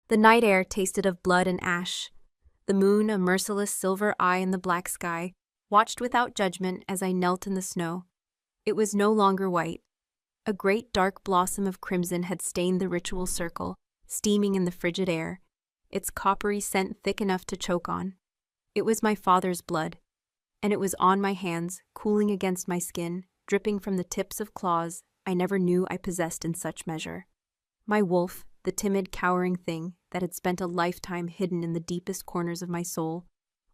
The night air tasted of blood and ash. The moon, a merciless silver eye in the black sky, watched without judgment as I knelt in the snow. It was no longer white. A great dark blossom of crimson had stained the ritual circle, steaming in the frigid air, its coppery scent thick enough to choke on. It was my father's blood, and it was on my hands, cooling against my skin, dripping from the tips of claws I never knew I possessed in such measure. My wolf, the timid, cowering thing that had spent a lifetime hidden in the deepest corners of my soul,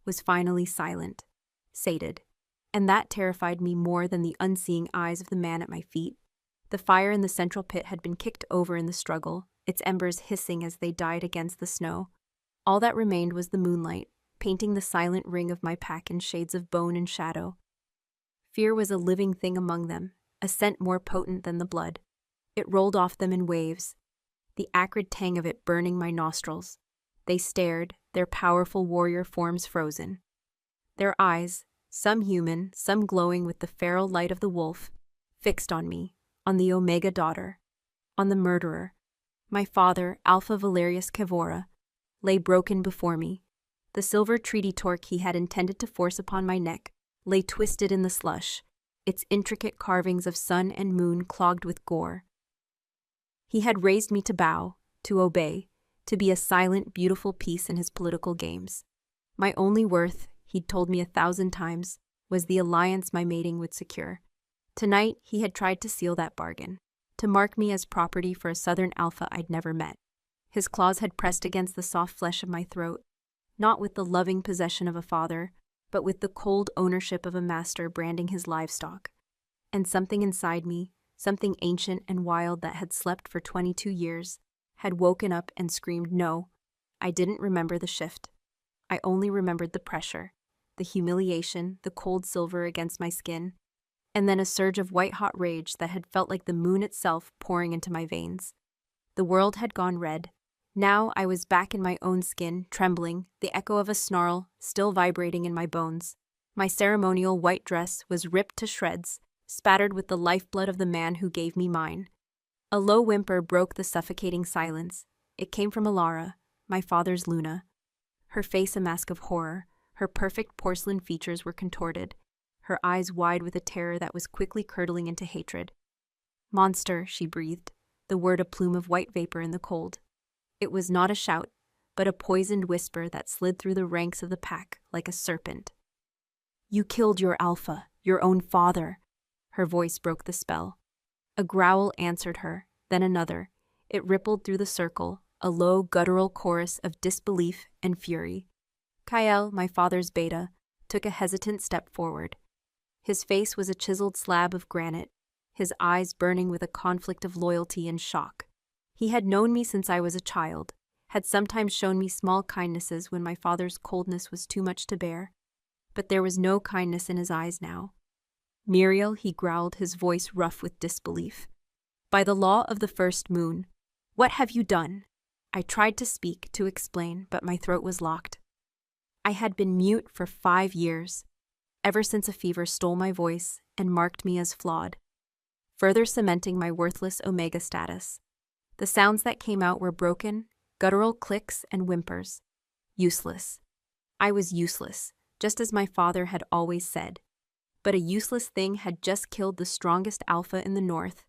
was finally silent, sated, and that terrified me more than the unseeing eyes of the man at my feet. The fire in the central pit had been kicked over in the struggle, its embers hissing as they died against the snow. All that remained was the moonlight, painting the silent ring of my pack in shades of bone and shadow. Fear was a living thing among them, a scent more potent than the blood. It rolled off them in waves, the acrid tang of it burning my nostrils. They stared, their powerful warrior forms frozen. Their eyes, some human, some glowing with the feral light of the wolf, fixed on me, on the Omega daughter, on the murderer. My father, Alpha Valerius Cavora, lay broken before me. The silver treaty torque he had intended to force upon my neck lay twisted in the slush, its intricate carvings of sun and moon clogged with gore. He had raised me to bow, to obey, to be a silent, beautiful piece in his political games. My only worth, he'd told me 1,000 times, was the alliance my mating would secure. Tonight, he had tried to seal that bargain, to mark me as property for a southern alpha I'd never met. His claws had pressed against the soft flesh of my throat, not with the loving possession of a father, but with the cold ownership of a master branding his livestock. And something inside me, something ancient and wild that had slept for 22 years, had woken up and screamed no. I didn't remember the shift. I only remembered the pressure, the humiliation, the cold silver against my skin, and then a surge of white-hot rage that had felt like the moon itself pouring into my veins. The world had gone red. Now I was back in my own skin, trembling, the echo of a snarl still vibrating in my bones. My ceremonial white dress was ripped to shreds, spattered with the lifeblood of the man who gave me mine. A low whimper broke the suffocating silence. It came from Alara, my father's Luna. Her face a mask of horror, her perfect porcelain features were contorted, her eyes wide with a terror that was quickly curdling into hatred. "Monster," she breathed, the word a plume of white vapor in the cold. It was not a shout, but a poisoned whisper that slid through the ranks of the pack like a serpent. "You killed your alpha, your own father." Her voice broke the spell. A growl answered her, then another. It rippled through the circle, a low, guttural chorus of disbelief and fury. Kael, my father's beta, took a hesitant step forward. His face was a chiseled slab of granite, his eyes burning with a conflict of loyalty and shock. He had known me since I was a child, had sometimes shown me small kindnesses when my father's coldness was too much to bear, but there was no kindness in his eyes now. "Muriel," he growled, his voice rough with disbelief. "By the law of the first moon, what have you done?" I tried to speak, to explain, but my throat was locked. I had been mute for 5 years, ever since a fever stole my voice and marked me as flawed, further cementing my worthless Omega status. The sounds that came out were broken, guttural clicks and whimpers. Useless. I was useless, just as my father had always said. But a useless thing had just killed the strongest alpha in the north.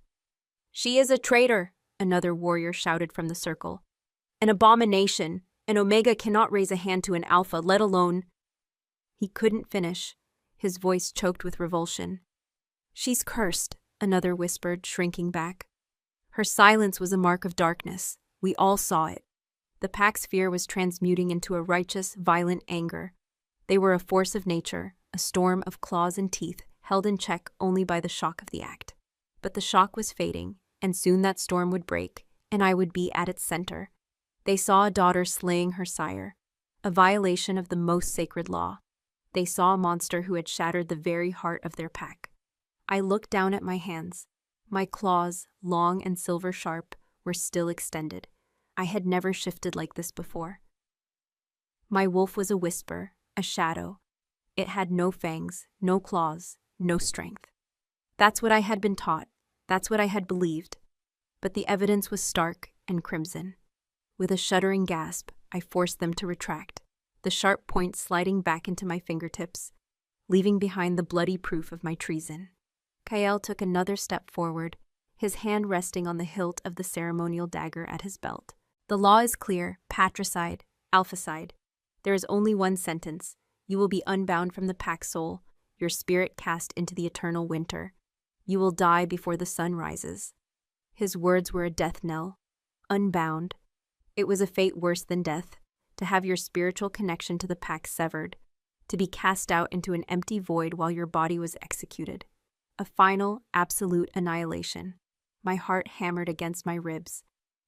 "She is a traitor," another warrior shouted from the circle. "An abomination. An Omega cannot raise a hand to an alpha, let alone—" He couldn't finish, his voice choked with revulsion. "She's cursed," another whispered, shrinking back. Her silence was a mark of darkness. We all saw it. The pack's fear was transmuting into a righteous, violent anger. They were a force of nature, a storm of claws and teeth, held in check only by the shock of the act. But the shock was fading, and soon that storm would break, and I would be at its center. They saw a daughter slaying her sire, a violation of the most sacred law. They saw a monster who had shattered the very heart of their pack. I looked down at my hands. My claws, long and silver sharp, were still extended. I had never shifted like this before. My wolf was a whisper, a shadow. It had no fangs, no claws, no strength. That's what I had been taught. That's what I had believed. But the evidence was stark and crimson. With a shuddering gasp, I forced them to retract, the sharp point sliding back into my fingertips, leaving behind the bloody proof of my treason. Kael took another step forward, his hand resting on the hilt of the ceremonial dagger at his belt. The law is clear: patricide, alphacide. There is only one sentence. You will be unbound from the pack soul, your spirit cast into the eternal winter. You will die before the sun rises. His words were a death knell. Unbound. It was a fate worse than death, to have your spiritual connection to the pack severed, to be cast out into an empty void while your body was executed. A final, absolute annihilation. My heart hammered against my ribs.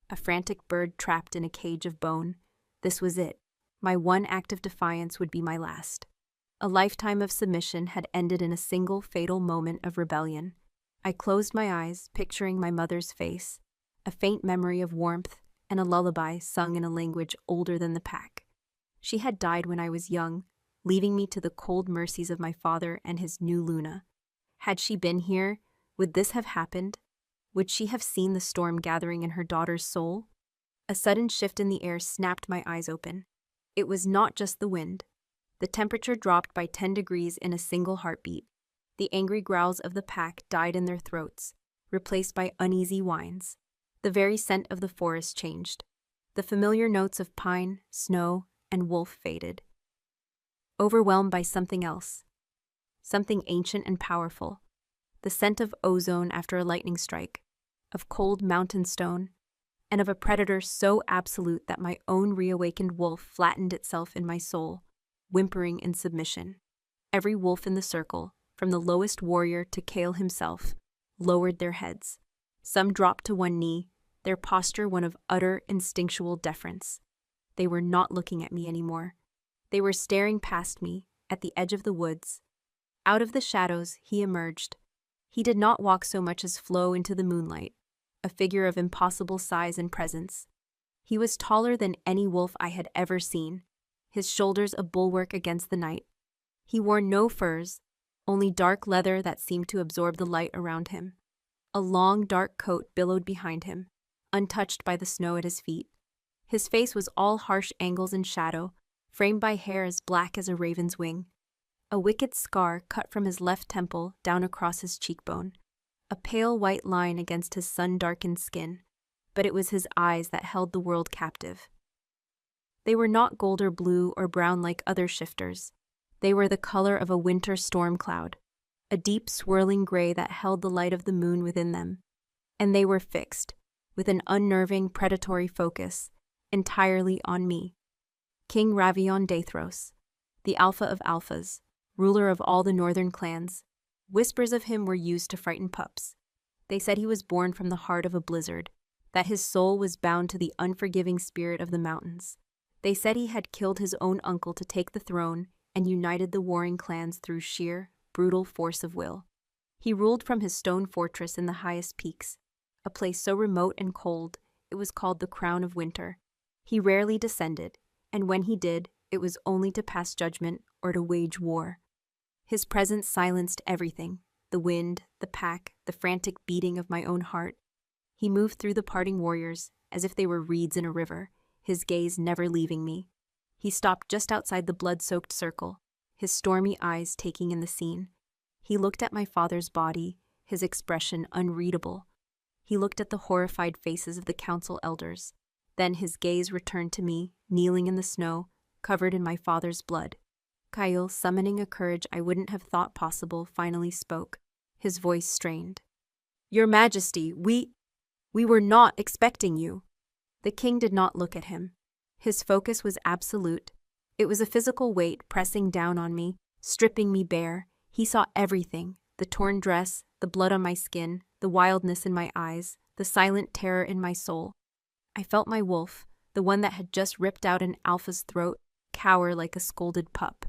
A frantic bird trapped in a cage of bone. This was it. My one act of defiance would be my last. A lifetime of submission had ended in a single fatal moment of rebellion. I closed my eyes, picturing my mother's face, a faint memory of warmth and a lullaby sung in a language older than the pack. She had died when I was young, leaving me to the cold mercies of my father and his new Luna. Had she been here, would this have happened? Would she have seen the storm gathering in her daughter's soul? A sudden shift in the air snapped my eyes open. It was not just the wind. The temperature dropped by 10 degrees in a single heartbeat. The angry growls of the pack died in their throats, replaced by uneasy whines. The very scent of the forest changed. The familiar notes of pine, snow, and wolf faded. Overwhelmed by something else. Something ancient and powerful. The scent of ozone after a lightning strike, of cold mountain stone, and of a predator so absolute that my own reawakened wolf flattened itself in my soul, whimpering in submission. Every wolf in the circle, from the lowest warrior to Kale himself, lowered their heads. Some dropped to one knee, their posture one of utter instinctual deference. They were not looking at me anymore. They were staring past me, at the edge of the woods. Out of the shadows, he emerged. He did not walk so much as flow into the moonlight, a figure of impossible size and presence. He was taller than any wolf I had ever seen, his shoulders a bulwark against the night. He wore no furs, only dark leather that seemed to absorb the light around him. A long, dark coat billowed behind him, untouched by the snow at his feet. His face was all harsh angles and shadow, framed by hair as black as a raven's wing. A wicked scar cut from his left temple down across his cheekbone, a pale white line against his sun-darkened skin, but it was his eyes that held the world captive. They were not gold or blue or brown like other shifters. They were the color of a winter storm cloud, a deep swirling gray that held the light of the moon within them. And they were fixed, with an unnerving, predatory focus, entirely on me. King Ravion Dathros, the alpha of alphas, ruler of all the northern clans. Whispers of him were used to frighten pups. They said he was born from the heart of a blizzard, that his soul was bound to the unforgiving spirit of the mountains. They said he had killed his own uncle to take the throne and united the warring clans through sheer, brutal force of will. He ruled from his stone fortress in the highest peaks, a place so remote and cold it was called the Crown of Winter. He rarely descended, and when he did, it was only to pass judgment or to wage war. His presence silenced everything, the wind, the pack, the frantic beating of my own heart. He moved through the parting warriors as if they were reeds in a river, his gaze never leaving me. He stopped just outside the blood-soaked circle, his stormy eyes taking in the scene. He looked at my father's body, his expression unreadable. He looked at the horrified faces of the council elders. Then his gaze returned to me, kneeling in the snow, covered in my father's blood. Kyle, summoning a courage I wouldn't have thought possible, finally spoke, his voice strained. "Your Majesty, we were not expecting you." The king did not look at him. His focus was absolute. It was a physical weight pressing down on me, stripping me bare. He saw everything, the torn dress, the blood on my skin, the wildness in my eyes, the silent terror in my soul. I felt my wolf, the one that had just ripped out an alpha's throat, cower like a scolded pup.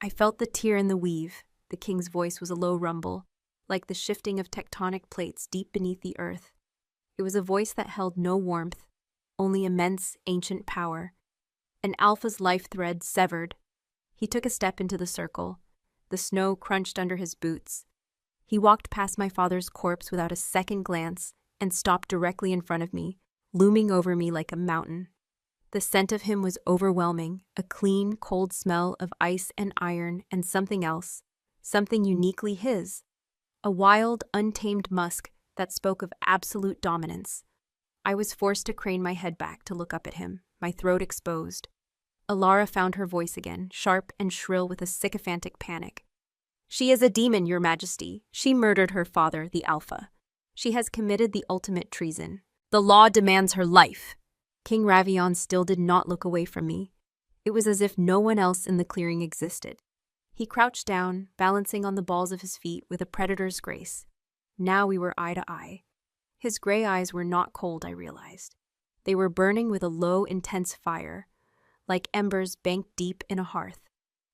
I felt the tear in the weave. The king's voice was a low rumble, like the shifting of tectonic plates deep beneath the earth. It was a voice that held no warmth, only immense, ancient power. An alpha's life thread severed. He took a step into the circle. The snow crunched under his boots. He walked past my father's corpse without a second glance and stopped directly in front of me, looming over me like a mountain. The scent of him was overwhelming, a clean, cold smell of ice and iron and something else, something uniquely his. A wild, untamed musk that spoke of absolute dominance. I was forced to crane my head back to look up at him, my throat exposed. Alara found her voice again, sharp and shrill with a sycophantic panic. "She is a demon, Your Majesty. She murdered her father, the Alpha. She has committed the ultimate treason. The law demands her life." King Ravion still did not look away from me. It was as if no one else in the clearing existed. He crouched down, balancing on the balls of his feet with a predator's grace. Now we were eye to eye. His gray eyes were not cold, I realized. They were burning with a low, intense fire, like embers banked deep in a hearth.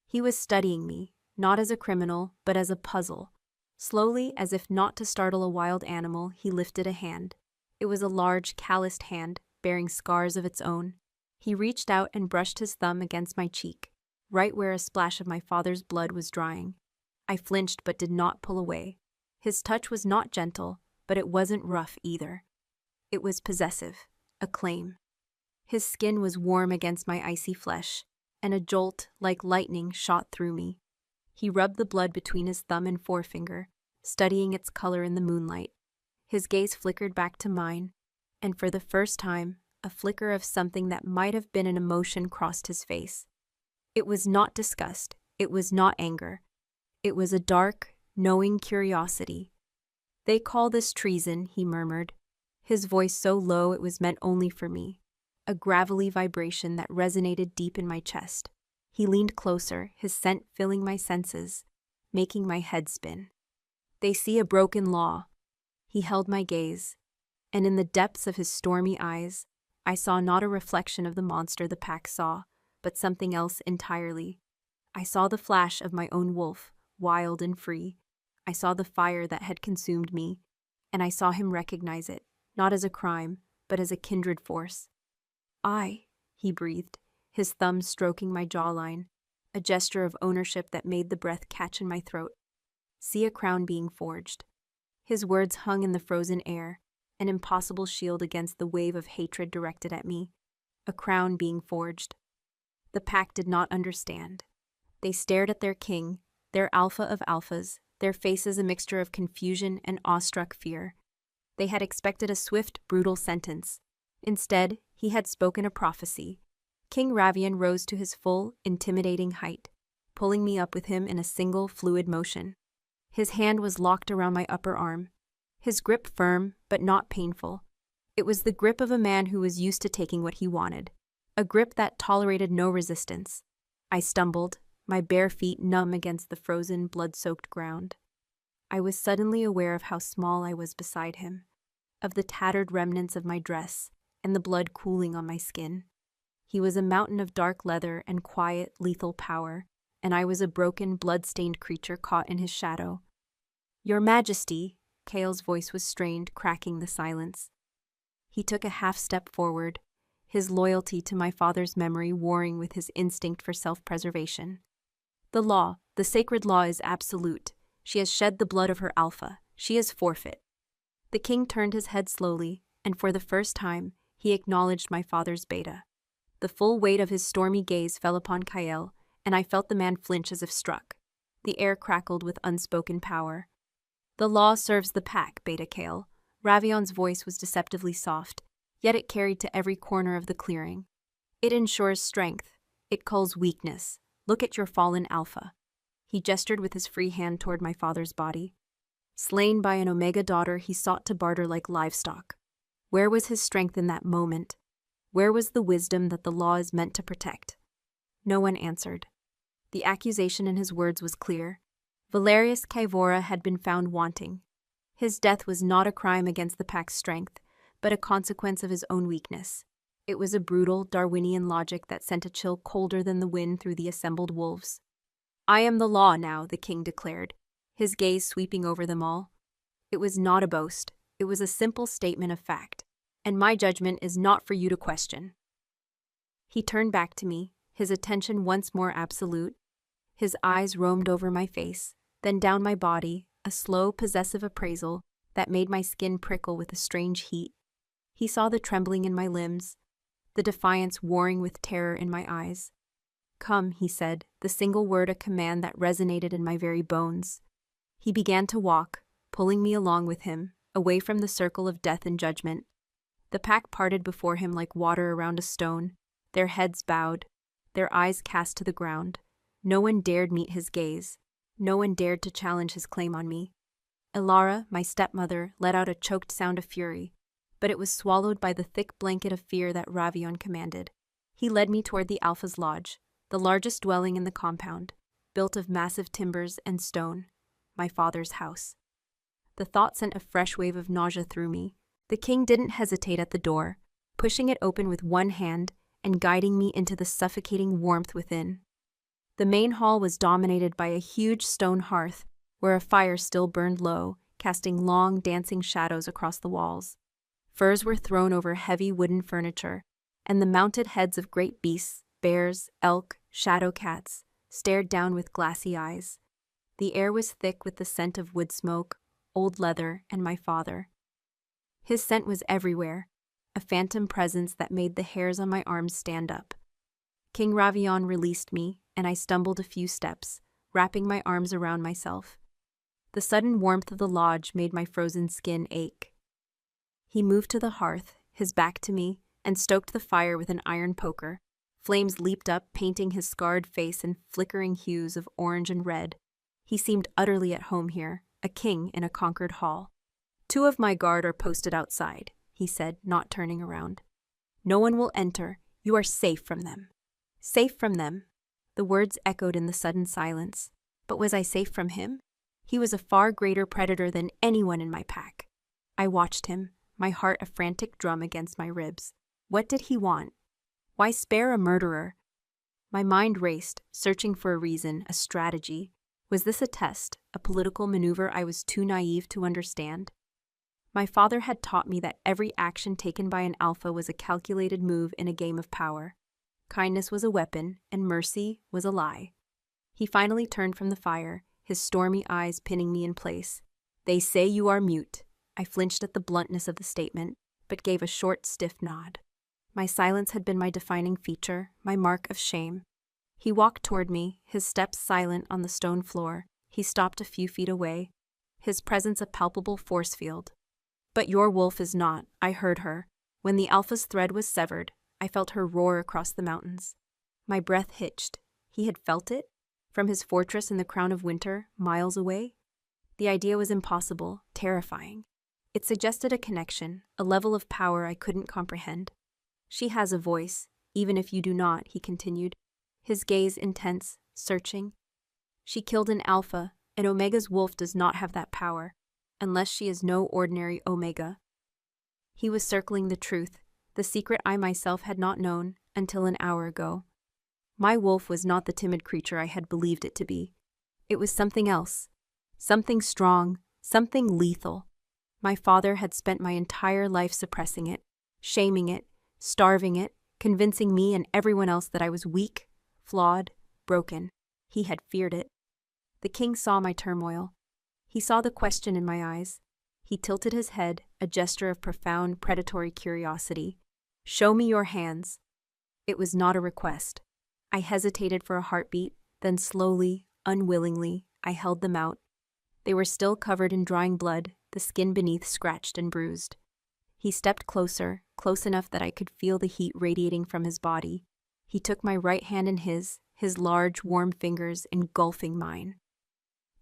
He was studying me, not as a criminal, but as a puzzle. Slowly, as if not to startle a wild animal, he lifted a hand. It was a large, calloused hand, bearing scars of its own. He reached out and brushed his thumb against my cheek, right where a splash of my father's blood was drying. I flinched but did not pull away. His touch was not gentle, but it wasn't rough either. It was possessive, a claim. His skin was warm against my icy flesh, and a jolt, like lightning, shot through me. He rubbed the blood between his thumb and forefinger, studying its color in the moonlight. His gaze flickered back to mine, and for the first time, a flicker of something that might have been an emotion crossed his face. It was not disgust, it was not anger. It was a dark, knowing curiosity. "They call this treason," he murmured, his voice so low it was meant only for me, a gravelly vibration that resonated deep in my chest. He leaned closer, his scent filling my senses, making my head spin. "They see a broken law." He held my gaze, and in the depths of his stormy eyes, I saw not a reflection of the monster the pack saw, but something else entirely. I saw the flash of my own wolf, wild and free. I saw the fire that had consumed me, and I saw him recognize it, not as a crime, but as a kindred force. He breathed, his thumb stroking my jawline, a gesture of ownership that made the breath catch in my throat. "See a crown being forged." His words hung in the frozen air, an impossible shield against the wave of hatred directed at me. A crown being forged. The pack did not understand. They stared at their king, their alpha of alphas, their faces a mixture of confusion and awestruck fear. They had expected a swift, brutal sentence. Instead, he had spoken a prophecy. King Ravion rose to his full, intimidating height, pulling me up with him in a single, fluid motion. His hand was locked around my upper arm, his grip firm, but not painful. It was the grip of a man who was used to taking what he wanted, a grip that tolerated no resistance. I stumbled, my bare feet numb against the frozen, blood-soaked ground. I was suddenly aware of how small I was beside him, of the tattered remnants of my dress and the blood cooling on my skin. He was a mountain of dark leather and quiet, lethal power, and I was a broken, blood-stained creature caught in his shadow. "Your Majesty," Kale's voice was strained, cracking the silence. He took a half-step forward, his loyalty to my father's memory warring with his instinct for self-preservation. "The law, the sacred law is absolute. She has shed the blood of her alpha. She is forfeit." The king turned his head slowly, and for the first time, he acknowledged my father's beta. The full weight of his stormy gaze fell upon Kael, and I felt the man flinch as if struck. The air crackled with unspoken power. "The law serves the pack, Beta Kale." Ravion's voice was deceptively soft, yet it carried to every corner of the clearing. "It ensures strength. It culls weakness. Look at your fallen alpha." He gestured with his free hand toward my father's body. Slain by an Omega daughter, he sought to barter like livestock. Where was his strength in that moment? Where was the wisdom that the law is meant to protect? No one answered. The accusation in his words was clear. Valerius Kaivora had been found wanting. His death was not a crime against the pack's strength, but a consequence of his own weakness. It was a brutal, Darwinian logic that sent a chill colder than the wind through the assembled wolves. "I am the law now," the king declared, his gaze sweeping over them all. It was not a boast. It was a simple statement of fact, and my judgment is not for you to question. He turned back to me, his attention once more absolute. His eyes roamed over my face, then down my body, a slow, possessive appraisal that made my skin prickle with a strange heat. He saw the trembling in my limbs, the defiance warring with terror in my eyes. "Come," he said, the single word a command that resonated in my very bones. He began to walk, pulling me along with him, away from the circle of death and judgment. The pack parted before him like water around a stone, their heads bowed, their eyes cast to the ground. No one dared meet his gaze. No one dared to challenge his claim on me. Elara, my stepmother, let out a choked sound of fury, but it was swallowed by the thick blanket of fear that Ravion commanded. He led me toward the Alpha's lodge, the largest dwelling in the compound, built of massive timbers and stone, my father's house. The thought sent a fresh wave of nausea through me. The king didn't hesitate at the door, pushing it open with one hand and guiding me into the suffocating warmth within. The main hall was dominated by a huge stone hearth where a fire still burned low, casting long, dancing shadows across the walls. Furs were thrown over heavy wooden furniture, and the mounted heads of great beasts, bears, elk, shadow cats, stared down with glassy eyes. The air was thick with the scent of wood smoke, old leather, and my father. His scent was everywhere, a phantom presence that made the hairs on my arms stand up. King Ravion released me, and I stumbled a few steps, wrapping my arms around myself. The sudden warmth of the lodge made my frozen skin ache. He moved to the hearth, his back to me, and stoked the fire with an iron poker. Flames leaped up, painting his scarred face in flickering hues of orange and red. He seemed utterly at home here, a king in a conquered hall. "2 of my guard are posted outside," he said, not turning around. "No one will enter. You are safe from them." Safe from them? The words echoed in the sudden silence. But was I safe from him? He was a far greater predator than anyone in my pack. I watched him, my heart a frantic drum against my ribs. What did he want? Why spare a murderer? My mind raced, searching for a reason, a strategy. Was this a test, a political maneuver I was too naive to understand? My father had taught me that every action taken by an alpha was a calculated move in a game of power. Kindness was a weapon, and mercy was a lie. He finally turned from the fire, his stormy eyes pinning me in place. "They say you are mute." I flinched at the bluntness of the statement, but gave a short, stiff nod. My silence had been my defining feature, my mark of shame. He walked toward me, his steps silent on the stone floor. He stopped a few feet away, his presence a palpable force field. "But your wolf is not," I heard her. When the alpha's thread was severed, I felt her roar across the mountains. My breath hitched. He had felt it? From his fortress in the crown of winter, miles away? The idea was impossible, terrifying. It suggested a connection, a level of power I couldn't comprehend. "She has a voice, even if you do not," he continued, his gaze intense, searching. "She killed an alpha, and Omega's wolf does not have that power, unless she is no ordinary Omega." He was circling the truth, the secret I myself had not known until an hour ago. My wolf was not the timid creature I had believed it to be. It was something else, something strong, something lethal. My father had spent my entire life suppressing it, shaming it, starving it, convincing me and everyone else that I was weak, flawed, broken. He had feared it. The king saw my turmoil. He saw the question in my eyes. He tilted his head, a gesture of profound, predatory curiosity. "Show me your hands." It was not a request. I hesitated for a heartbeat, then slowly, unwillingly, I held them out. They were still covered in drying blood, the skin beneath scratched and bruised. He stepped closer, close enough that I could feel the heat radiating from his body. He took my right hand in his large, warm fingers engulfing mine.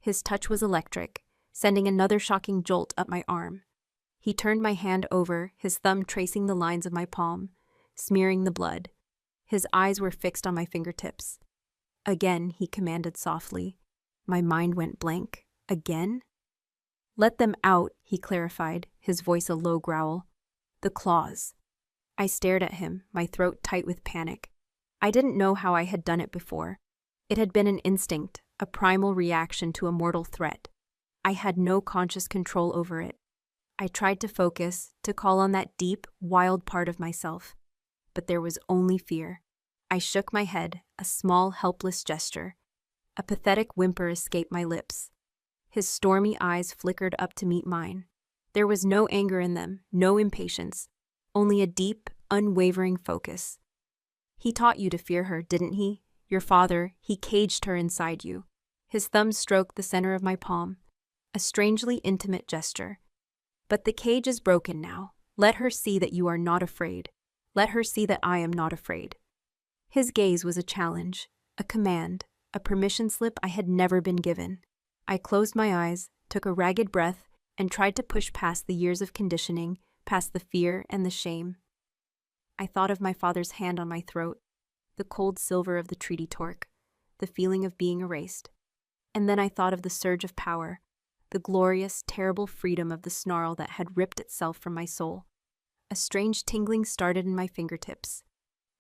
His touch was electric, sending another shocking jolt up my arm. He turned my hand over, his thumb tracing the lines of my palm, smearing the blood. His eyes were fixed on my fingertips. "Again," he commanded softly. My mind went blank. "Again?" "Let them out," he clarified, his voice a low growl. "The claws." I stared at him, my throat tight with panic. I didn't know how I had done it before. It had been an instinct, a primal reaction to a mortal threat. I had no conscious control over it. I tried to focus, to call on that deep, wild part of myself. But there was only fear. I shook my head, a small, helpless gesture. A pathetic whimper escaped my lips. His stormy eyes flickered up to meet mine. There was no anger in them, no impatience, only a deep, unwavering focus. He taught you to fear her, didn't he? Your father, he caged her inside you. His thumb stroked the center of my palm, a strangely intimate gesture. But the cage is broken now. Let her see that you are not afraid. Let her see that I am not afraid. His gaze was a challenge, a command, a permission slip I had never been given. I closed my eyes, took a ragged breath, and tried to push past the years of conditioning, past the fear and the shame. I thought of my father's hand on my throat, the cold silver of the treaty torque, the feeling of being erased. And then I thought of the surge of power, the glorious, terrible freedom of the snarl that had ripped itself from my soul. A strange tingling started in my fingertips.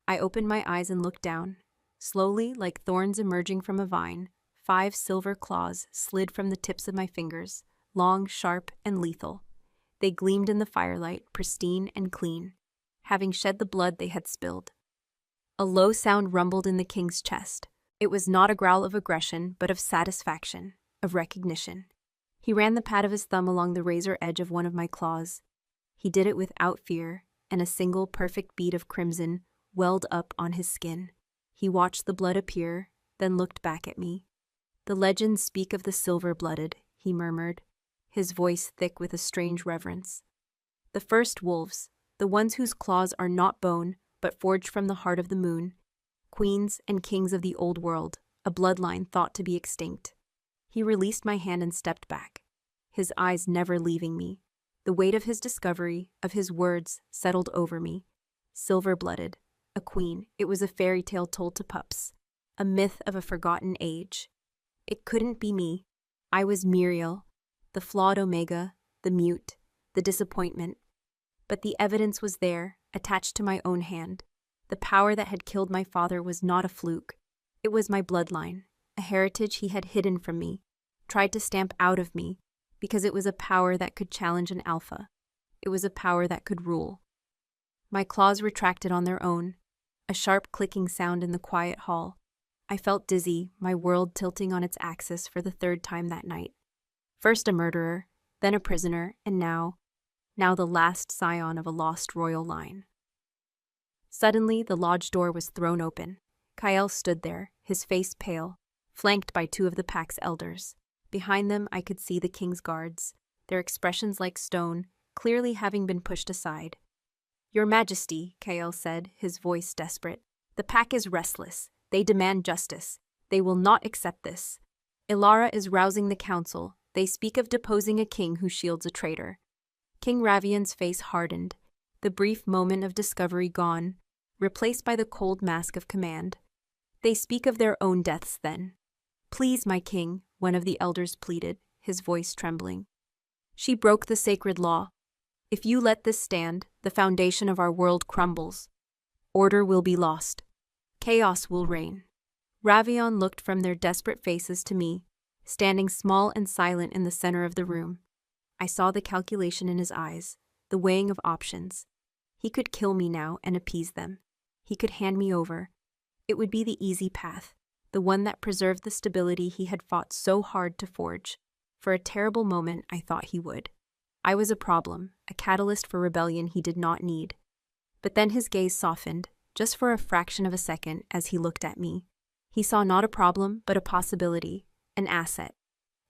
I opened my eyes and looked down. Slowly, like thorns emerging from a vine, 5 silver claws slid from the tips of my fingers, long, sharp, and lethal. They gleamed in the firelight, pristine and clean, having shed the blood they had spilled. A low sound rumbled in the king's chest. It was not a growl of aggression, but of satisfaction, of recognition. He ran the pad of his thumb along the razor edge of one of my claws. He did it without fear, and a single perfect bead of crimson welled up on his skin. He watched the blood appear, then looked back at me. "The legends speak of the silver-blooded," he murmured, his voice thick with a strange reverence. "The first wolves, the ones whose claws are not bone, but forged from the heart of the moon. Queens and kings of the old world, a bloodline thought to be extinct." He released my hand and stepped back, his eyes never leaving me. The weight of his discovery, of his words, settled over me. Silver-blooded, a queen, it was a fairy tale told to pups, a myth of a forgotten age. It couldn't be me. I was Muriel, the flawed Omega, the mute, the disappointment. But the evidence was there, attached to my own hand. The power that had killed my father was not a fluke. It was my bloodline, a heritage he had hidden from me, tried to stamp out of me, because it was a power that could challenge an alpha. It was a power that could rule. My claws retracted on their own, a sharp clicking sound in the quiet hall. I felt dizzy, my world tilting on its axis for the 3rd time that night. First a murderer, then a prisoner, and now the last scion of a lost royal line. Suddenly, the lodge door was thrown open. Kael stood there, his face pale, flanked by 2 of the pack's elders. Behind them, I could see the king's guards, their expressions like stone, clearly having been pushed aside. "Your Majesty," Kael said, his voice desperate, "the pack is restless. They demand justice. They will not accept this. Ilara is rousing the council. They speak of deposing a king who shields a traitor." King Ravian's face hardened, the brief moment of discovery gone, replaced by the cold mask of command. "They speak of their own deaths then." "Please, my king," one of the elders pleaded, his voice trembling. "She broke the sacred law. If you let this stand, the foundation of our world crumbles. Order will be lost. Chaos will reign." Ravion looked from their desperate faces to me, standing small and silent in the center of the room. I saw the calculation in his eyes, the weighing of options. He could kill me now and appease them. He could hand me over. It would be the easy path, the one that preserved the stability he had fought so hard to forge. For a terrible moment, I thought he would. I was a problem, a catalyst for rebellion he did not need. But then his gaze softened, just for a fraction of a second, as he looked at me. He saw not a problem, but a possibility, an asset,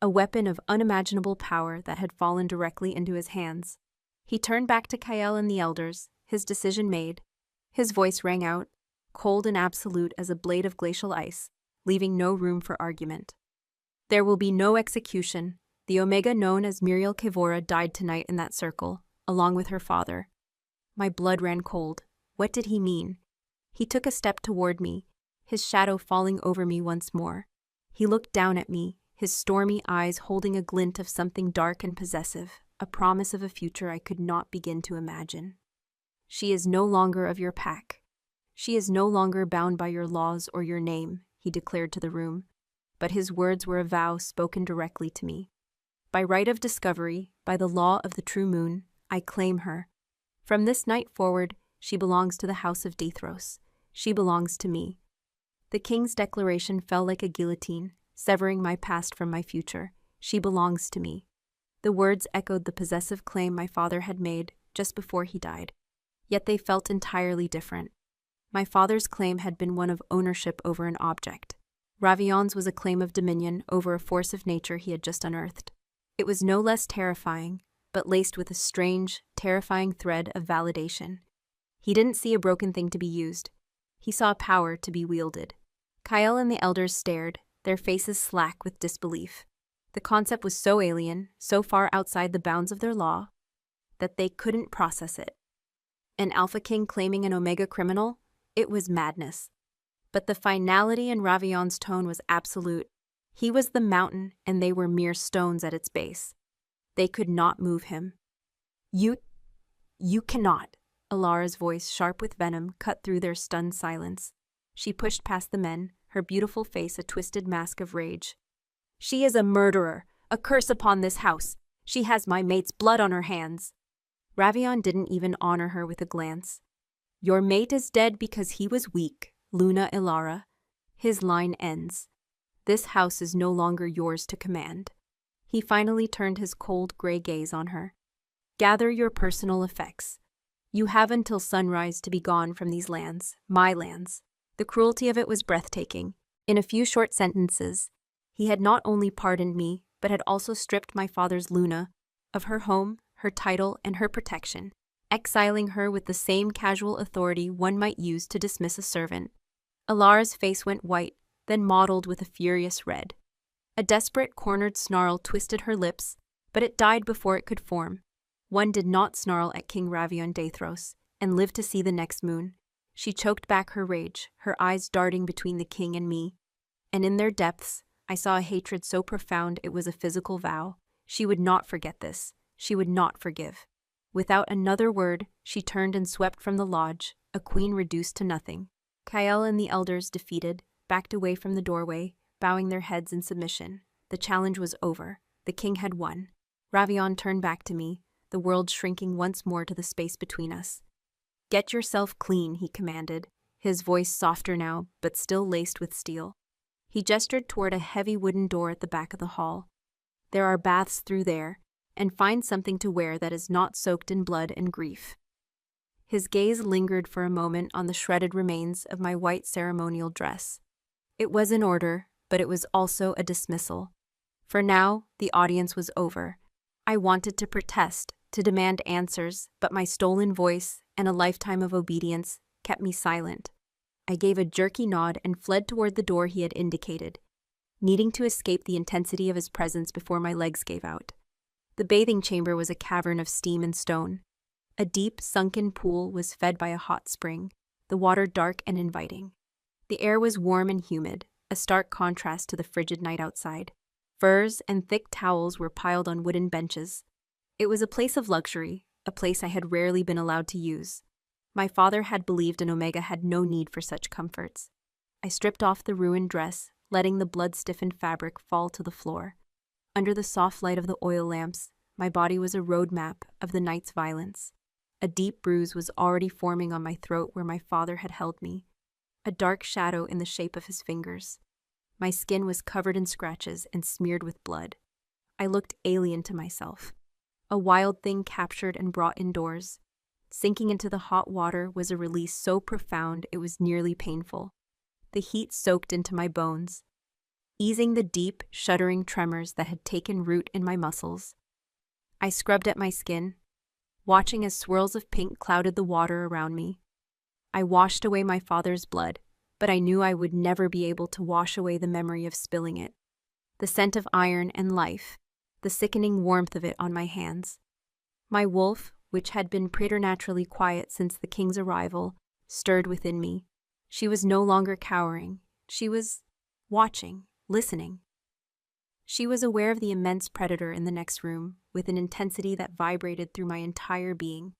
a weapon of unimaginable power that had fallen directly into his hands. He turned back to Kael and the elders, his decision made. His voice rang out, cold and absolute as a blade of glacial ice, leaving no room for argument. "There will be no execution. The Omega known as Muriel Kevora died tonight in that circle, along with her father." My blood ran cold. What did he mean? He took a step toward me, his shadow falling over me once more. He looked down at me, his stormy eyes holding a glint of something dark and possessive, a promise of a future I could not begin to imagine. "She is no longer of your pack. She is no longer bound by your laws or your name," he declared to the room. But his words were a vow spoken directly to me. "By right of discovery, by the law of the true moon, I claim her. From this night forward, she belongs to the house of Dethros. She belongs to me." The king's declaration fell like a guillotine, severing my past from my future. She belongs to me. The words echoed the possessive claim my father had made just before he died. yet they felt entirely different. My father's claim had been one of ownership over an object. Ravion's was a claim of dominion over a force of nature he had just unearthed. It was no less terrifying, but laced with a strange, terrifying thread of validation. He didn't see a broken thing to be used. He saw power to be wielded. Kyle and the elders stared, their faces slack with disbelief. The concept was so alien, so far outside the bounds of their law, that they couldn't process it. An Alpha King claiming an Omega criminal? It was madness. But the finality in Ravion's tone was absolute. He was the mountain, and they were mere stones at its base. They could not move him. You cannot. Alara's voice, sharp with venom, cut through their stunned silence. She pushed past the men, her beautiful face a twisted mask of rage. She is a murderer, a curse upon this house. She has my mate's blood on her hands. Ravion didn't even honor her with a glance. Your mate is dead because he was weak, Luna Ilara. His line ends. This house is no longer yours to command. He finally turned his cold gray gaze on her. Gather your personal effects. You have until sunrise to be gone from these lands, my lands. The cruelty of it was breathtaking. In a few short sentences, he had not only pardoned me, but had also stripped my father's Luna of her home, her title, and her protection, exiling her with the same casual authority one might use to dismiss a servant. Alara's face went white, then mottled with a furious red. A desperate, cornered snarl twisted her lips, but it died before it could form. One did not snarl at King Ravion Daethros and live to see the next moon. She choked back her rage, her eyes darting between the king and me. And in their depths, I saw a hatred so profound it was a physical vow. She would not forget this. She would not forgive. Without another word, she turned and swept from the lodge, a queen reduced to nothing. Kyle and the elders, defeated, backed away from the doorway, bowing their heads in submission. The challenge was over. The king had won. Ravion turned back to me, the world shrinking once more to the space between us. Get yourself clean, he commanded, his voice softer now, but still laced with steel. He gestured toward a heavy wooden door at the back of the hall. There are baths through there, and find something to wear that is not soaked in blood and grief. His gaze lingered for a moment on the shredded remains of my white ceremonial dress. It was an order, but it was also a dismissal. For now, the audience was over. I wanted to protest, to demand answers, but my stolen voice and a lifetime of obedience kept me silent. I gave a jerky nod and fled toward the door he had indicated, needing to escape the intensity of his presence before my legs gave out. The bathing chamber was a cavern of steam and stone. A deep, sunken pool was fed by a hot spring, the water dark and inviting. The air was warm and humid, a stark contrast to the frigid night outside. Furs and thick towels were piled on wooden benches. It was a place of luxury, a place I had rarely been allowed to use. My father had believed an Omega had no need for such comforts. I stripped off the ruined dress, letting the blood-stiffened fabric fall to the floor. Under the soft light of the oil lamps, my body was a road map of the night's violence. A deep bruise was already forming on my throat where my father had held me, a dark shadow in the shape of his fingers. My skin was covered in scratches and smeared with blood. I looked alien to myself, a wild thing captured and brought indoors. Sinking into the hot water was a release so profound it was nearly painful. The heat soaked into my bones, easing the deep, shuddering tremors that had taken root in my muscles. I scrubbed at my skin, watching as swirls of pink clouded the water around me. I washed away my father's blood, but I knew I would never be able to wash away the memory of spilling it. The scent of iron and life, the sickening warmth of it on my hands. My wolf, which had been preternaturally quiet since the king's arrival, stirred within me. She was no longer cowering. She was watching, listening. She was aware of the immense predator in the next room, with an intensity that vibrated through my entire being.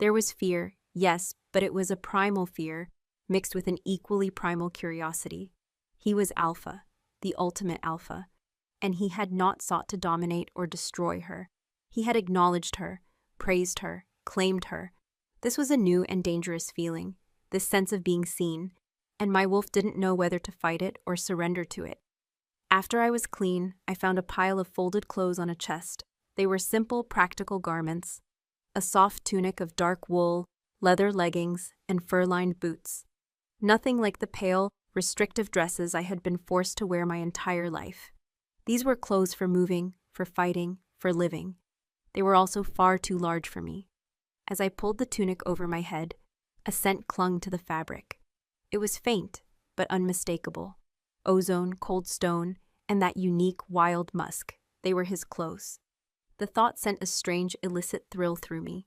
There was fear, yes, but it was a primal fear, mixed with an equally primal curiosity. He was Alpha, the ultimate Alpha, and he had not sought to dominate or destroy her. He had acknowledged her, praised her, claimed her. This was a new and dangerous feeling, this sense of being seen, and my wolf didn't know whether to fight it or surrender to it. After I was clean, I found a pile of folded clothes on a chest. They were simple, practical garments. A soft tunic of dark wool, leather leggings, and fur-lined boots. Nothing like the pale, restrictive dresses I had been forced to wear my entire life. These were clothes for moving, for fighting, for living. They were also far too large for me. As I pulled the tunic over my head, a scent clung to the fabric. It was faint, but unmistakable. Ozone, cold stone, and that unique, wild musk. They were his clothes. The thought sent a strange, illicit thrill through me.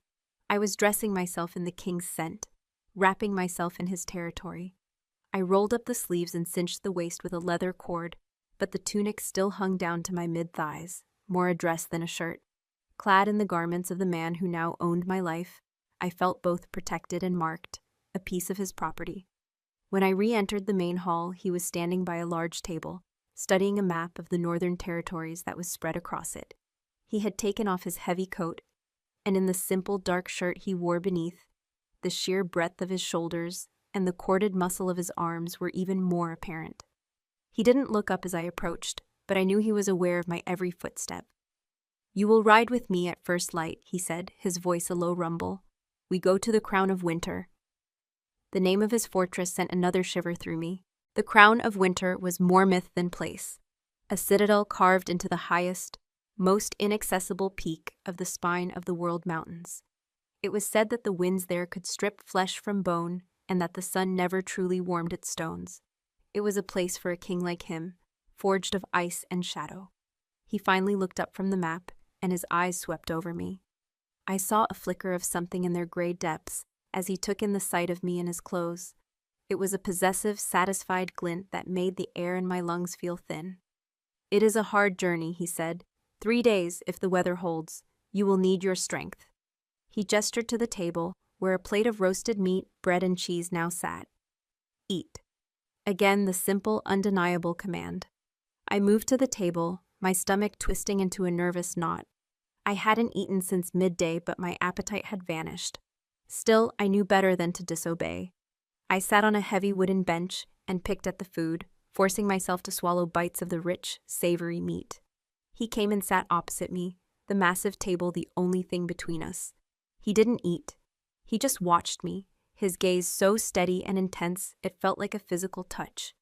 I was dressing myself in the king's scent, wrapping myself in his territory. I rolled up the sleeves and cinched the waist with a leather cord, but the tunic still hung down to my mid-thighs, more a dress than a shirt. Clad in the garments of the man who now owned my life, I felt both protected and marked, a piece of his property. When I re-entered the main hall, he was standing by a large table, studying a map of the northern territories that was spread across it. He had taken off his heavy coat, and in the simple dark shirt he wore beneath, the sheer breadth of his shoulders and the corded muscle of his arms were even more apparent. He didn't look up as I approached, but I knew he was aware of my every footstep. "You will ride with me at first light," he said, his voice a low rumble. "We go to the Crown of Winter." The name of his fortress sent another shiver through me. The Crown of Winter was more myth than place, a citadel carved into the highest, most inaccessible peak of the spine of the world mountains. It was said that the winds there could strip flesh from bone and that the sun never truly warmed its stones. It was a place for a king like him, forged of ice and shadow. He finally looked up from the map, and his eyes swept over me. I saw a flicker of something in their gray depths as he took in the sight of me and his clothes. It was a possessive, satisfied glint that made the air in my lungs feel thin. "It is a hard journey," he said. 3 days, if the weather holds. You will need your strength." He gestured to the table, where a plate of roasted meat, bread, and cheese now sat. "Eat." Again, the simple, undeniable command. I moved to the table, my stomach twisting into a nervous knot. I hadn't eaten since midday, but my appetite had vanished. Still, I knew better than to disobey. I sat on a heavy wooden bench and picked at the food, forcing myself to swallow bites of the rich, savory meat. He came and sat opposite me, the massive table the only thing between us. He didn't eat. He just watched me, his gaze so steady and intense it felt like a physical touch.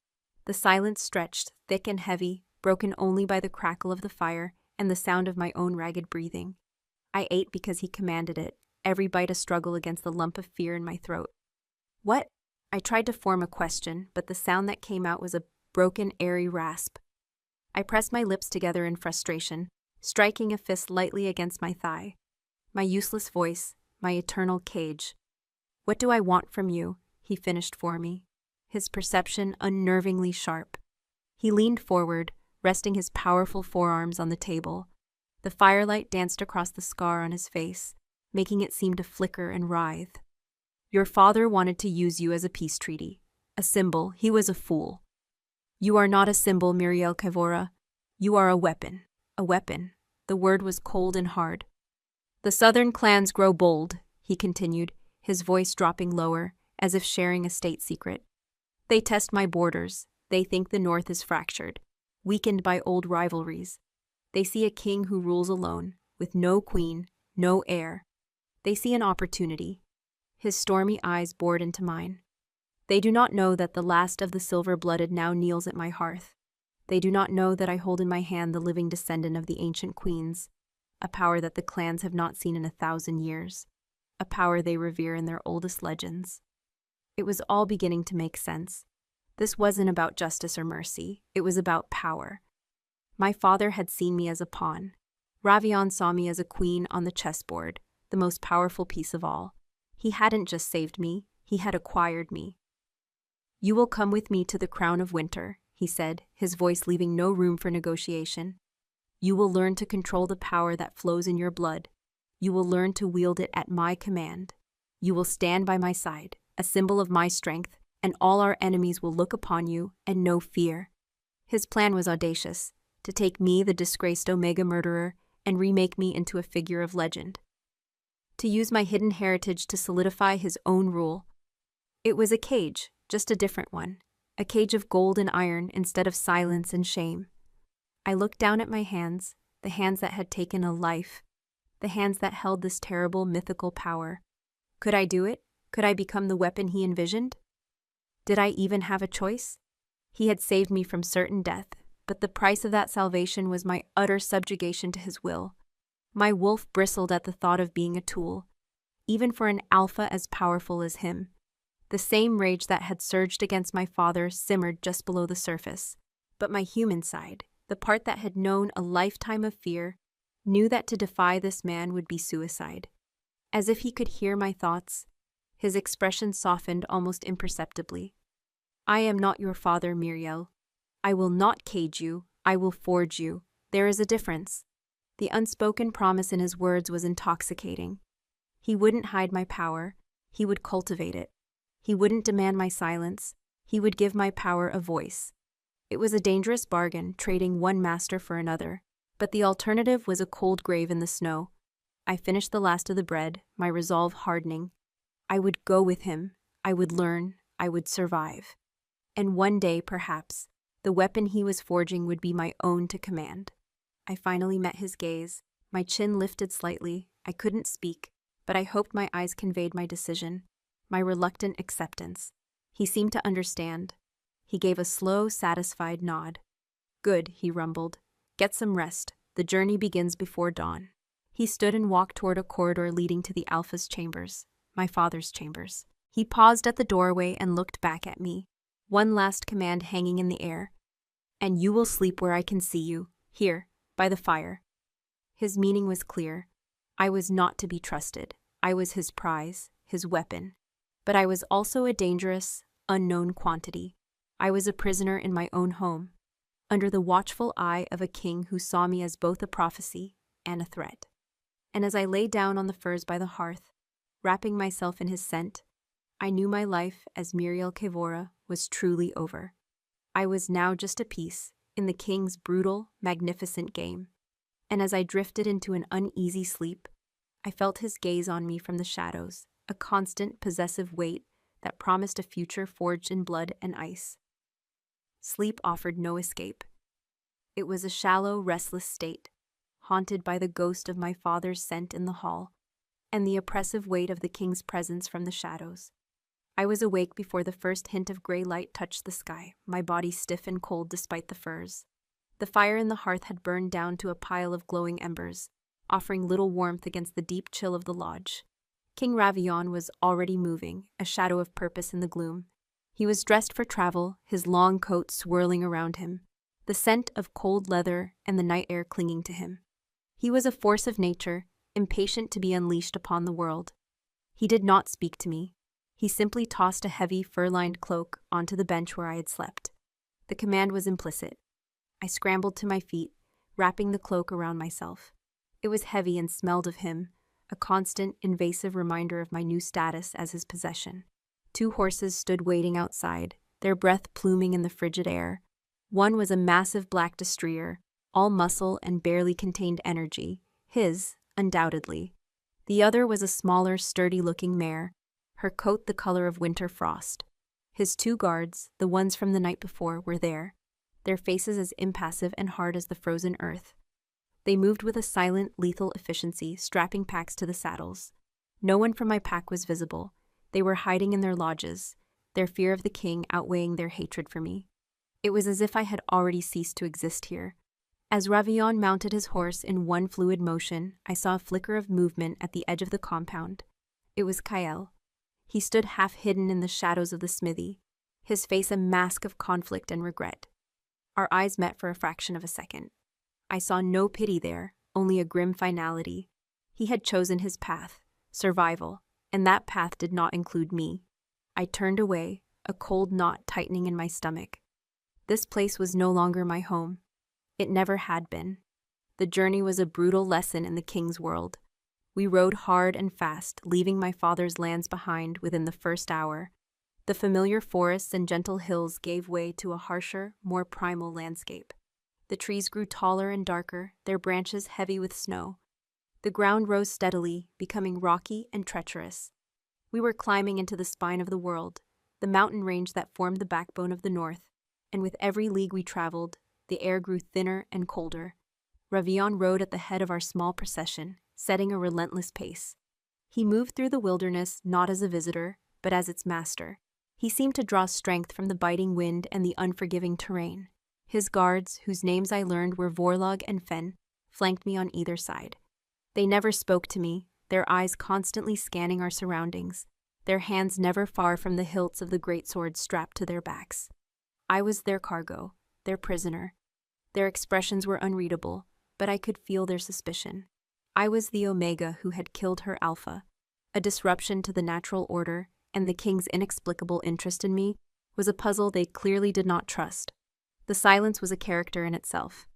The silence stretched, thick and heavy, broken only by the crackle of the fire and the sound of my own ragged breathing. I ate because he commanded it, every bite a struggle against the lump of fear in my throat. "What?" I tried to form a question, but the sound that came out was a broken, airy rasp. I pressed my lips together in frustration, striking a fist lightly against my thigh. My useless voice, my eternal cage. "What do I want from you?" he finished for me, his perception unnervingly sharp. He leaned forward, resting his powerful forearms on the table. The firelight danced across the scar on his face, making it seem to flicker and writhe. "Your father wanted to use you as a peace treaty, a symbol. He was a fool. You are not a symbol, Muriel Kavora. You are a weapon. A weapon." The word was cold and hard. "The southern clans grow bold," he continued, his voice dropping lower, as if sharing a state secret. "They test my borders. They think the north is fractured, weakened by old rivalries. They see a king who rules alone, with no queen, no heir. They see an opportunity." His stormy eyes bored into mine. "They do not know that the last of the silver-blooded now kneels at my hearth. They do not know that I hold in my hand the living descendant of the ancient queens, a power that the clans have not seen in 1,000 years, a power they revere in their oldest legends." It was all beginning to make sense. This wasn't about justice or mercy, it was about power. My father had seen me as a pawn. Ravion saw me as a queen on the chessboard, the most powerful piece of all. He hadn't just saved me, he had acquired me. "You will come with me to the Crown of Winter," he said, his voice leaving no room for negotiation. "You will learn to control the power that flows in your blood. You will learn to wield it at my command. You will stand by my side, a symbol of my strength, and all our enemies will look upon you and know fear." His plan was audacious, to take me, the disgraced Omega murderer, and remake me into a figure of legend. To use my hidden heritage to solidify his own rule. It was a cage, just a different one. A cage of gold and iron instead of silence and shame. I looked down at my hands, the hands that had taken a life, the hands that held this terrible mythical power. Could I do it? Could I become the weapon he envisioned? Did I even have a choice? He had saved me from certain death, but the price of that salvation was my utter subjugation to his will. My wolf bristled at the thought of being a tool, even for an alpha as powerful as him. The same rage that had surged against my father simmered just below the surface, but my human side, the part that had known a lifetime of fear, knew that to defy this man would be suicide. As if he could hear my thoughts, his expression softened almost imperceptibly. I am not your father, Muriel. I will not cage you, I will forge you. There is a difference. The unspoken promise in his words was intoxicating. He wouldn't hide my power, he would cultivate it. He wouldn't demand my silence, he would give my power a voice. It was a dangerous bargain, trading one master for another, but the alternative was a cold grave in the snow. I finished the last of the bread, my resolve hardening. I would go with him, I would learn, I would survive. And one day, perhaps, the weapon he was forging would be my own to command. I finally met his gaze, my chin lifted slightly. I couldn't speak, but I hoped my eyes conveyed my decision, my reluctant acceptance. He seemed to understand. He gave a slow, satisfied nod. Good, he rumbled. Get some rest. The journey begins before dawn. He stood and walked toward a corridor leading to the Alpha's chambers, my father's chambers. He paused at the doorway and looked back at me, one last command hanging in the air. And you will sleep where I can see you, here, by the fire. His meaning was clear. I was not to be trusted. I was his prize, his weapon. But I was also a dangerous, unknown quantity. I was a prisoner in my own home, under the watchful eye of a king who saw me as both a prophecy and a threat. And as I lay down on the furs by the hearth, wrapping myself in his scent, I knew my life as Muriel Kevora was truly over. I was now just a piece in the king's brutal, magnificent game. And as I drifted into an uneasy sleep, I felt his gaze on me from the shadows, a constant, possessive weight that promised a future forged in blood and ice. Sleep offered no escape. It was a shallow, restless state, haunted by the ghost of my father's scent in the hall, and the oppressive weight of the king's presence from the shadows. I was awake before the first hint of gray light touched the sky, my body stiff and cold despite the furs. The fire in the hearth had burned down to a pile of glowing embers, offering little warmth against the deep chill of the lodge. King Ravillon was already moving, a shadow of purpose in the gloom. He was dressed for travel, his long coat swirling around him, the scent of cold leather and the night air clinging to him. He was a force of nature, impatient to be unleashed upon the world. He did not speak to me. He simply tossed a heavy, fur-lined cloak onto the bench where I had slept. The command was implicit. I scrambled to my feet, wrapping the cloak around myself. It was heavy and smelled of him, a constant, invasive reminder of my new status as his possession. 2 horses stood waiting outside, their breath pluming in the frigid air. One was a massive black destrier, all muscle and barely contained energy, his, undoubtedly. The other was a smaller, sturdy-looking mare, her coat the color of winter frost. His 2 guards, the ones from the night before, were there, their faces as impassive and hard as the frozen earth. They moved with a silent, lethal efficiency, strapping packs to the saddles. No one from my pack was visible. They were hiding in their lodges, their fear of the king outweighing their hatred for me. It was as if I had already ceased to exist here. As Ravillon mounted his horse in one fluid motion, I saw a flicker of movement at the edge of the compound. It was Kael. He stood half hidden in the shadows of the smithy, his face a mask of conflict and regret. Our eyes met for a fraction of a second. I saw no pity there, only a grim finality. He had chosen his path, survival, and that path did not include me. I turned away, a cold knot tightening in my stomach. This place was no longer my home. It never had been. The journey was a brutal lesson in the king's world. We rode hard and fast, leaving my father's lands behind within the first hour. The familiar forests and gentle hills gave way to a harsher, more primal landscape. The trees grew taller and darker, their branches heavy with snow. The ground rose steadily, becoming rocky and treacherous. We were climbing into the spine of the world, the mountain range that formed the backbone of the north, and with every league we traveled, the air grew thinner and colder. Ravillon rode at the head of our small procession, setting a relentless pace. He moved through the wilderness not as a visitor, but as its master. He seemed to draw strength from the biting wind and the unforgiving terrain. His guards, whose names I learned were Vorlog and Fen, flanked me on either side. They never spoke to me, their eyes constantly scanning our surroundings, their hands never far from the hilts of the greatswords strapped to their backs. I was their cargo, their prisoner. Their expressions were unreadable, but I could feel their suspicion. I was the Omega who had killed her Alpha. A disruption to the natural order, and the king's inexplicable interest in me, was a puzzle they clearly did not trust. The silence was a character in itself.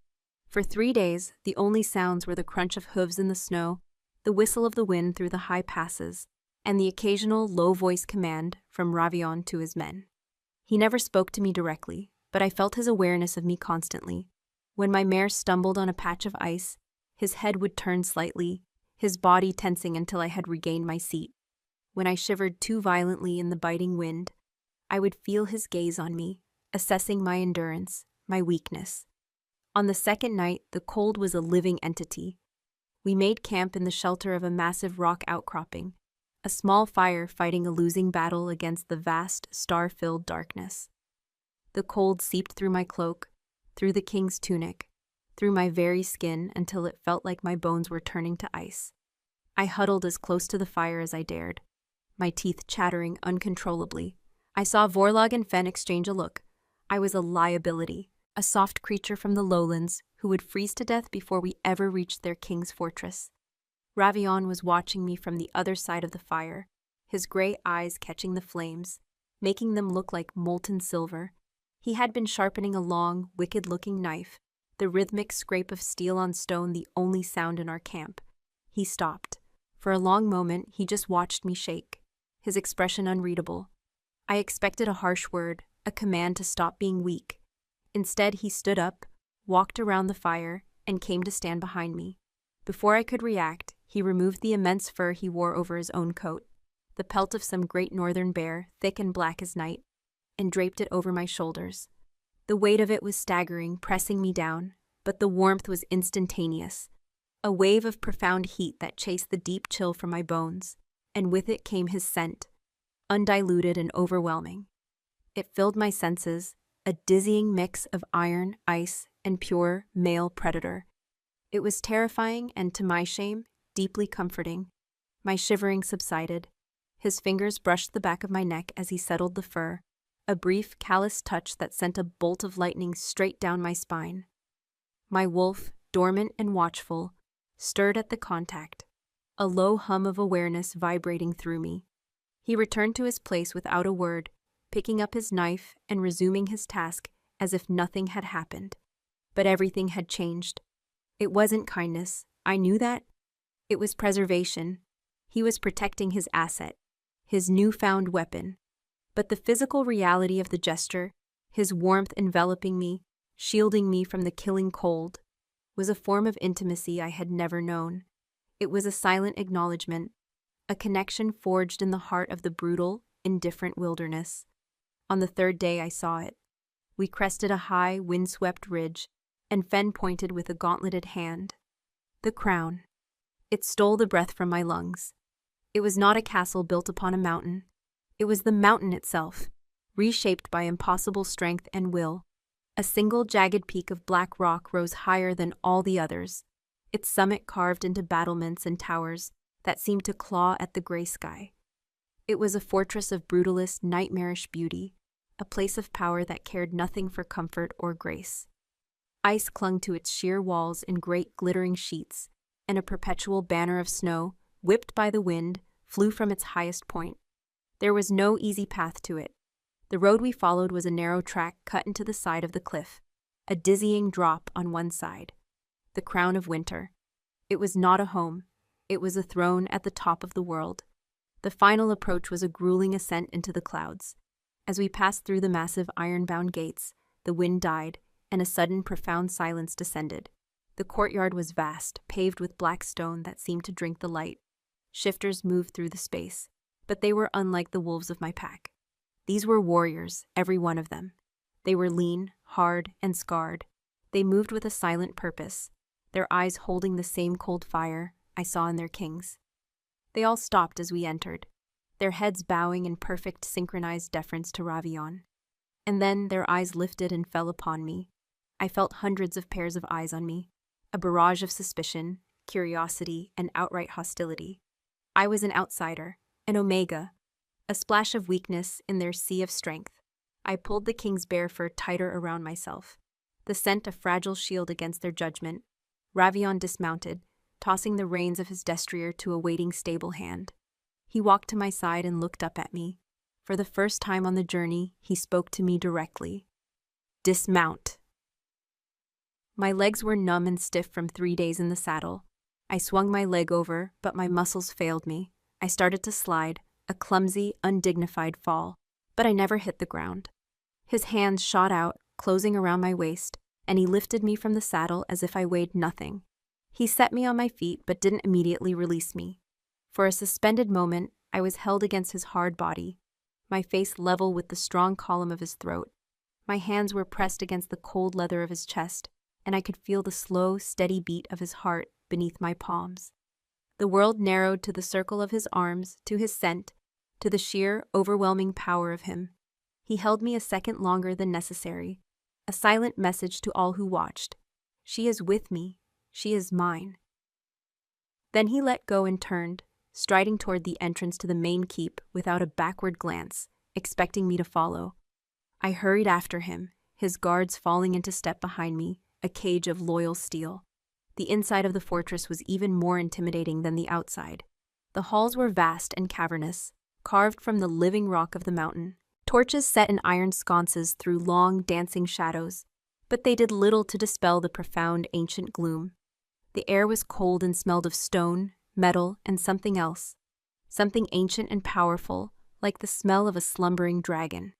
For 3 days, the only sounds were the crunch of hooves in the snow, the whistle of the wind through the high passes, and the occasional low-voiced command from Ravion to his men. He never spoke to me directly, but I felt his awareness of me constantly. When my mare stumbled on a patch of ice, his head would turn slightly, his body tensing until I had regained my seat. When I shivered too violently in the biting wind, I would feel his gaze on me, assessing my endurance, my weakness. On the second night, the cold was a living entity. We made camp in the shelter of a massive rock outcropping, a small fire fighting a losing battle against the vast, star-filled darkness. The cold seeped through my cloak, through the king's tunic, through my very skin until it felt like my bones were turning to ice. I huddled as close to the fire as I dared, my teeth chattering uncontrollably. I saw Vorlog and Fen exchange a look. I was a liability, a soft creature from the lowlands who would freeze to death before we ever reached their king's fortress. Ravion was watching me from the other side of the fire, his gray eyes catching the flames, making them look like molten silver. He had been sharpening a long, wicked-looking knife, the rhythmic scrape of steel on stone the only sound in our camp. He stopped. For a long moment, he just watched me shake, his expression unreadable. I expected a harsh word, a command to stop being weak. Instead, he stood up, walked around the fire, and came to stand behind me. Before I could react, he removed the immense fur he wore over his own coat, the pelt of some great northern bear, thick and black as night, and draped it over my shoulders. The weight of it was staggering, pressing me down, but the warmth was instantaneous. A wave of profound heat that chased the deep chill from my bones, and with it came his scent, undiluted and overwhelming. It filled my senses, a dizzying mix of iron, ice, and pure male predator. It was terrifying and, to my shame, deeply comforting. My shivering subsided. His fingers brushed the back of my neck as he settled the fur, a brief, callous touch that sent a bolt of lightning straight down my spine. My wolf, dormant and watchful, stirred at the contact, a low hum of awareness vibrating through me. He returned to his place without a word, picking up his knife and resuming his task as if nothing had happened. But everything had changed. It wasn't kindness, I knew that. It was preservation. He was protecting his asset, his newfound weapon. But the physical reality of the gesture, his warmth enveloping me, shielding me from the killing cold, was a form of intimacy I had never known. It was a silent acknowledgement, a connection forged in the heart of the brutal, indifferent wilderness. On the third day I saw it. We crested a high, windswept ridge, and Fen pointed with a gauntleted hand. The crown. It stole the breath from my lungs. It was not a castle built upon a mountain. It was the mountain itself, reshaped by impossible strength and will. A single jagged peak of black rock rose higher than all the others, its summit carved into battlements and towers that seemed to claw at the gray sky. It was a fortress of brutalist, nightmarish beauty, a place of power that cared nothing for comfort or grace. Ice clung to its sheer walls in great glittering sheets, and a perpetual banner of snow, whipped by the wind, flew from its highest point. There was no easy path to it. The road we followed was a narrow track cut into the side of the cliff, a dizzying drop on one side. The crown of winter. It was not a home. It was a throne at the top of the world. The final approach was a grueling ascent into the clouds. As we passed through the massive iron-bound gates, the wind died, and a sudden profound silence descended. The courtyard was vast, paved with black stone that seemed to drink the light. Shifters moved through the space, but they were unlike the wolves of my pack. These were warriors, every one of them. They were lean, hard, and scarred. They moved with a silent purpose, their eyes holding the same cold fire I saw in their kings. They all stopped as we entered. their heads bowing in perfect synchronized deference to Ravion. And then their eyes lifted and fell upon me. I felt hundreds of pairs of eyes on me, a barrage of suspicion, curiosity, and outright hostility. I was an outsider, an omega, a splash of weakness in their sea of strength. I pulled the king's bear fur tighter around myself, the scent a fragile shield against their judgment. Ravion dismounted, tossing the reins of his destrier to a waiting stable hand. He walked to my side and looked up at me. For the first time on the journey, he spoke to me directly. "Dismount." My legs were numb and stiff from 3 days in the saddle. I swung my leg over, but my muscles failed me. I started to slide, a clumsy, undignified fall, but I never hit the ground. His hands shot out, closing around my waist, and he lifted me from the saddle as if I weighed nothing. He set me on my feet but didn't immediately release me. For a suspended moment, I was held against his hard body, my face level with the strong column of his throat. My hands were pressed against the cold leather of his chest, and I could feel the slow, steady beat of his heart beneath my palms. The world narrowed to the circle of his arms, to his scent, to the sheer, overwhelming power of him. He held me a second longer than necessary, a silent message to all who watched. She is with me. She is mine. Then he let go and turned, striding toward the entrance to the main keep without a backward glance, expecting me to follow. I hurried after him, his guards falling into step behind me, a cage of loyal steel. The inside of the fortress was even more intimidating than the outside. The halls were vast and cavernous, carved from the living rock of the mountain. Torches set in iron sconces threw long, dancing shadows, but they did little to dispel the profound, ancient gloom. The air was cold and smelled of stone, metal, and something else. Something ancient and powerful, like the smell of a slumbering dragon.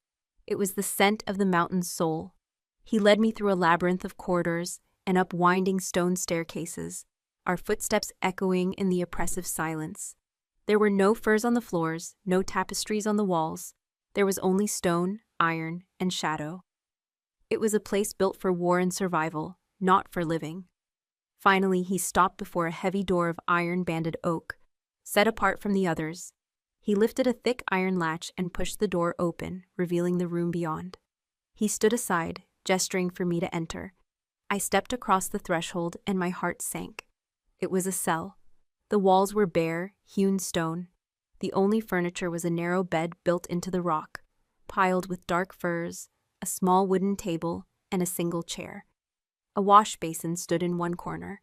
It was the scent of the mountain's soul. He led me through a labyrinth of corridors and up winding stone staircases, our footsteps echoing in the oppressive silence. There were no furs on the floors, no tapestries on the walls. There was only stone, iron, and shadow. It was a place built for war and survival, not for living. Finally, he stopped before a heavy door of iron-banded oak, set apart from the others. He lifted a thick iron latch and pushed the door open, revealing the room beyond. He stood aside, gesturing for me to enter. I stepped across the threshold and my heart sank. It was a cell. The walls were bare, hewn stone. The only furniture was a narrow bed built into the rock, piled with dark furs, a small wooden table, and a single chair. A wash basin stood in one corner.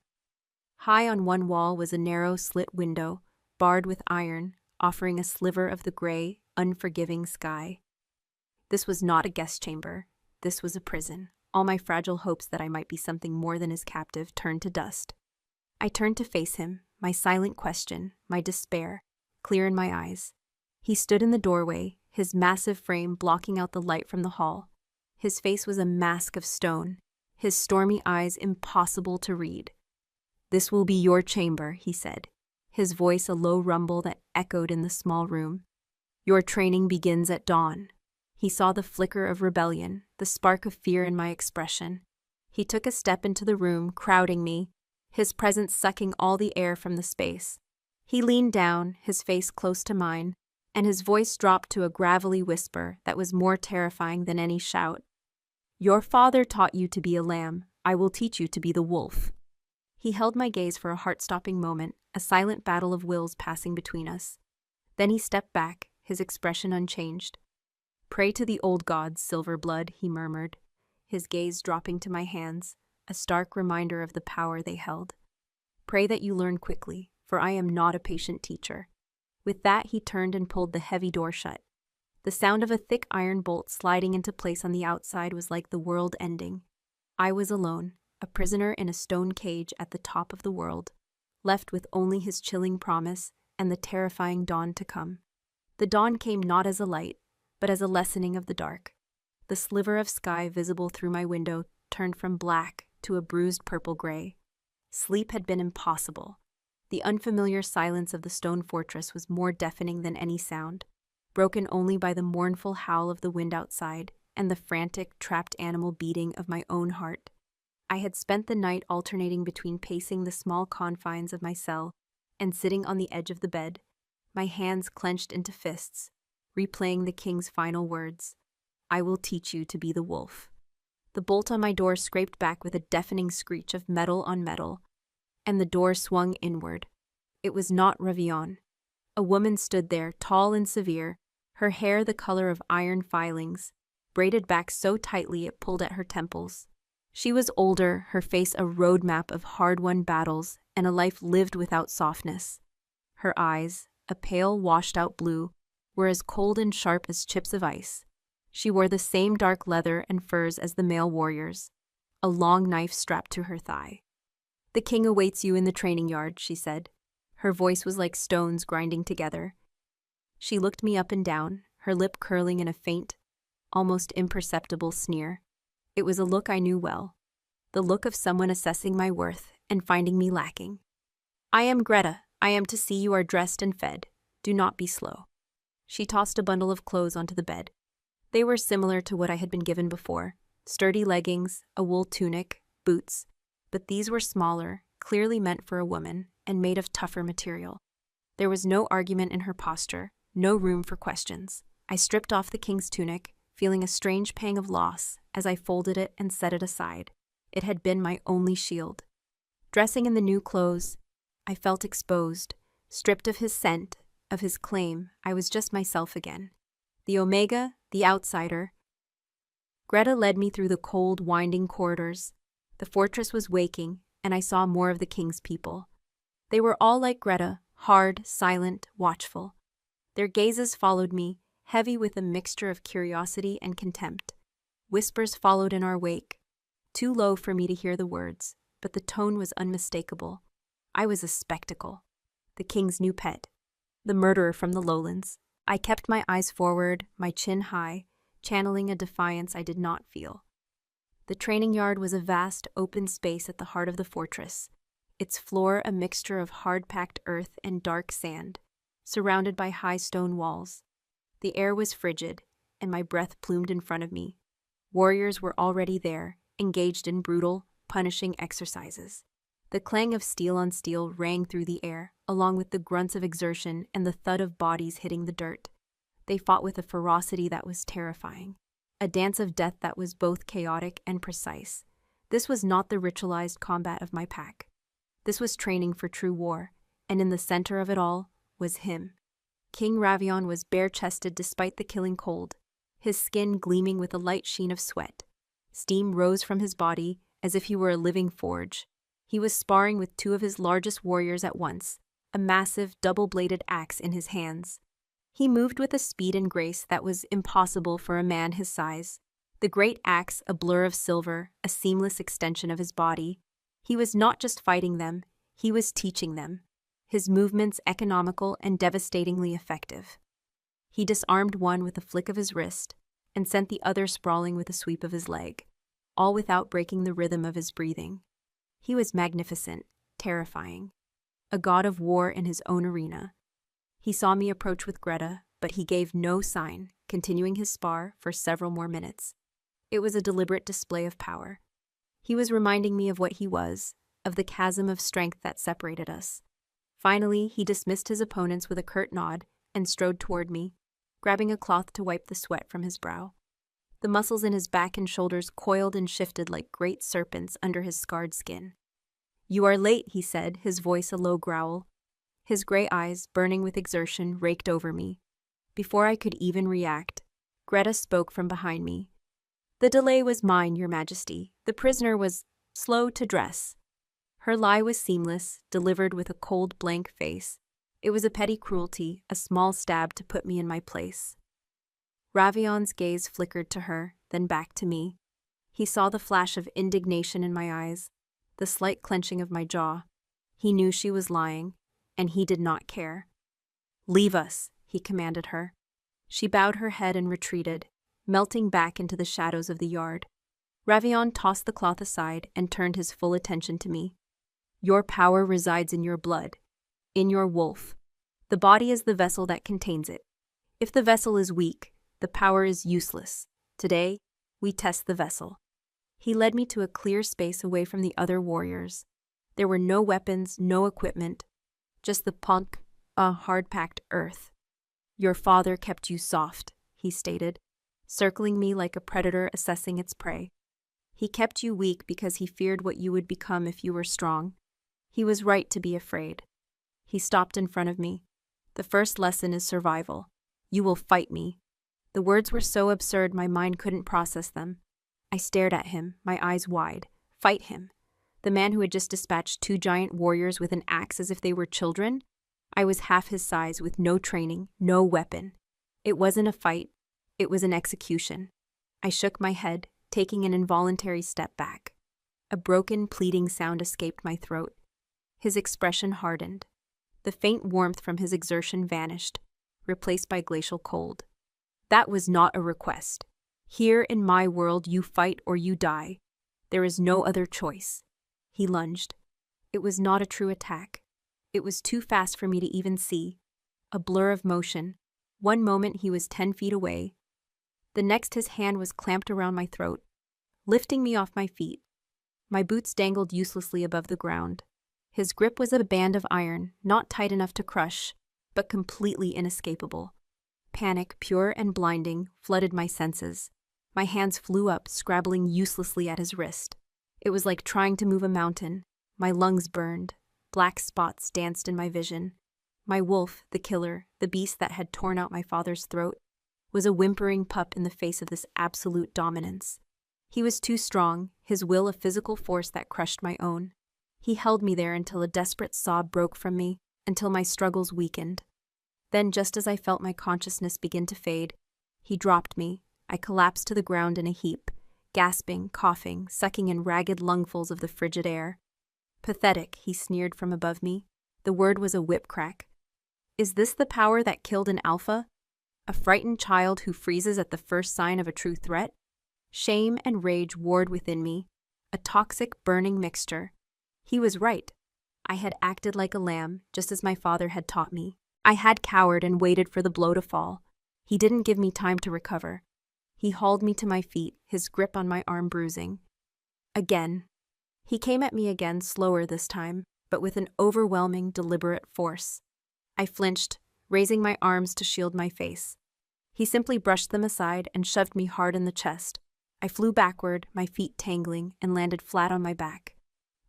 High on one wall was a narrow slit window, barred with iron, offering a sliver of the gray, unforgiving sky. This was not a guest chamber. This was a prison. All my fragile hopes that I might be something more than his captive turned to dust. I turned to face him, my silent question, my despair, clear in my eyes. He stood in the doorway, his massive frame blocking out the light from the hall. His face was a mask of stone, his stormy eyes impossible to read. "This will be your chamber," he said, his voice a low rumble that echoed in the small room. "Your training begins at dawn." He saw the flicker of rebellion, the spark of fear in my expression. He took a step into the room, crowding me, his presence sucking all the air from the space. He leaned down, his face close to mine, and his voice dropped to a gravelly whisper that was more terrifying than any shout. "Your father taught you to be a lamb. I will teach you to be the wolf." He held my gaze for a heart-stopping moment, a silent battle of wills passing between us. Then he stepped back, his expression unchanged. "Pray to the old gods, Silver Blood," he murmured, his gaze dropping to my hands, a stark reminder of the power they held. "Pray that you learn quickly, for I am not a patient teacher." With that, he turned and pulled the heavy door shut. The sound of a thick iron bolt sliding into place on the outside was like the world ending. I was alone, a prisoner in a stone cage at the top of the world, left with only his chilling promise and the terrifying dawn to come. The dawn came not as a light, but as a lessening of the dark. The sliver of sky visible through my window turned from black to a bruised purple-gray. Sleep had been impossible. The unfamiliar silence of the stone fortress was more deafening than any sound, broken only by the mournful howl of the wind outside and the frantic, trapped animal beating of my own heart. I had spent the night alternating between pacing the small confines of my cell and sitting on the edge of the bed, my hands clenched into fists, replaying the king's final words. I will teach you to be the wolf. The bolt on my door scraped back with a deafening screech of metal on metal, and the door swung inward. It was not Ravion. A woman stood there, tall and severe, her hair the color of iron filings, braided back so tightly it pulled at her temples. She was older, her face a roadmap of hard-won battles and a life lived without softness. Her eyes, a pale, washed-out blue, were as cold and sharp as chips of ice. She wore the same dark leather and furs as the male warriors, a long knife strapped to her thigh. The king awaits you in the training yard, she said. Her voice was like stones grinding together. She looked me up and down, her lip curling in a faint, almost imperceptible sneer. It was a look I knew well, the look of someone assessing my worth and finding me lacking. I am Greta. I am to see you are dressed and fed. Do not be slow. She tossed a bundle of clothes onto the bed. They were similar to what I had been given before, sturdy leggings, a wool tunic, boots, but these were smaller, clearly meant for a woman, and made of tougher material. There was no argument in her posture, no room for questions. I stripped off the king's tunic, feeling a strange pang of loss as I folded it and set it aside. It had been my only shield. Dressing in the new clothes, I felt exposed, stripped of his scent, of his claim. I was just myself again. The Omega, the outsider. Greta led me through the cold, winding corridors. The fortress was waking, and I saw more of the king's people. They were all like Greta, hard, silent, watchful. Their gazes followed me, heavy with a mixture of curiosity and contempt. Whispers followed in our wake, too low for me to hear the words, but the tone was unmistakable. I was a spectacle. The king's new pet. The murderer from the lowlands. I kept my eyes forward, my chin high, channeling a defiance I did not feel. The training yard was a vast, open space at the heart of the fortress, its floor a mixture of hard-packed earth and dark sand, surrounded by high stone walls. The air was frigid, and my breath plumed in front of me. Warriors were already there, engaged in brutal, punishing exercises. The clang of steel on steel rang through the air, along with the grunts of exertion and the thud of bodies hitting the dirt. They fought with a ferocity that was terrifying, a dance of death that was both chaotic and precise. This was not the ritualized combat of my pack. This was training for true war, and in the center of it all was him. King Ravion was bare-chested despite the killing cold, his skin gleaming with a light sheen of sweat. Steam rose from his body as if he were a living forge. He was sparring with two of his largest warriors at once, a massive, double-bladed axe in his hands. He moved with a speed and grace that was impossible for a man his size. The great axe, a blur of silver, a seamless extension of his body. He was not just fighting them, he was teaching them. His movements economical and devastatingly effective. He disarmed one with a flick of his wrist and sent the other sprawling with a sweep of his leg, all without breaking the rhythm of his breathing. He was magnificent, terrifying, a god of war in his own arena. He saw me approach with Greta, but he gave no sign, continuing his spar for several more minutes. It was a deliberate display of power. He was reminding me of what he was, of the chasm of strength that separated us. Finally, he dismissed his opponents with a curt nod and strode toward me, grabbing a cloth to wipe the sweat from his brow. The muscles in his back and shoulders coiled and shifted like great serpents under his scarred skin. "You are late," he said, his voice a low growl. His gray eyes, burning with exertion, raked over me. Before I could even react, Greta spoke from behind me. "The delay was mine, Your Majesty. The prisoner was slow to dress." Her lie was seamless, delivered with a cold, blank face. It was a petty cruelty, a small stab to put me in my place. Ravion's gaze flickered to her, then back to me. He saw the flash of indignation in my eyes, the slight clenching of my jaw. He knew she was lying, and he did not care. "Leave us," he commanded her. She bowed her head and retreated, melting back into the shadows of the yard. Ravion tossed the cloth aside and turned his full attention to me. "Your power resides in your blood, in your wolf. The body is the vessel that contains it. If the vessel is weak, the power is useless. Today, we test the vessel." He led me to a clear space away from the other warriors. There were no weapons, no equipment, just the punk, a hard-packed earth. Your father kept you soft, he stated, circling me like a predator assessing its prey. He kept you weak because he feared what you would become if you were strong. He was right to be afraid. He stopped in front of me. The first lesson is survival. You will fight me. The words were so absurd my mind couldn't process them. I stared at him, my eyes wide. Fight him. The man who had just dispatched 2 giant warriors with an axe as if they were children? I was half his size with no training, no weapon. It wasn't a fight. It was an execution. I shook my head, taking an involuntary step back. A broken, pleading sound escaped my throat. His expression hardened. The faint warmth from his exertion vanished, replaced by glacial cold. That was not a request. Here in my world, you fight or you die. There is no other choice. He lunged. It was not a true attack. It was too fast for me to even see. A blur of motion. One moment he was 10 feet away. The next his hand was clamped around my throat, lifting me off my feet. My boots dangled uselessly above the ground. His grip was a band of iron, not tight enough to crush, but completely inescapable. Panic, pure and blinding, flooded my senses. My hands flew up, scrabbling uselessly at his wrist. It was like trying to move a mountain. My lungs burned. Black spots danced in my vision. My wolf, the killer, the beast that had torn out my father's throat, was a whimpering pup in the face of this absolute dominance. He was too strong, his will a physical force that crushed my own. He held me there until a desperate sob broke from me, until my struggles weakened. Then, just as I felt my consciousness begin to fade, he dropped me. I collapsed to the ground in a heap, gasping, coughing, sucking in ragged lungfuls of the frigid air. Pathetic, he sneered from above me. The word was a whip crack. Is this the power that killed an alpha? A frightened child who freezes at the first sign of a true threat? Shame and rage warred within me, a toxic, burning mixture. He was right. I had acted like a lamb, just as my father had taught me. I had cowered and waited for the blow to fall. He didn't give me time to recover. He hauled me to my feet, his grip on my arm bruising. Again. He came at me again, slower this time, but with an overwhelming, deliberate force. I flinched, raising my arms to shield my face. He simply brushed them aside and shoved me hard in the chest. I flew backward, my feet tangling, and landed flat on my back.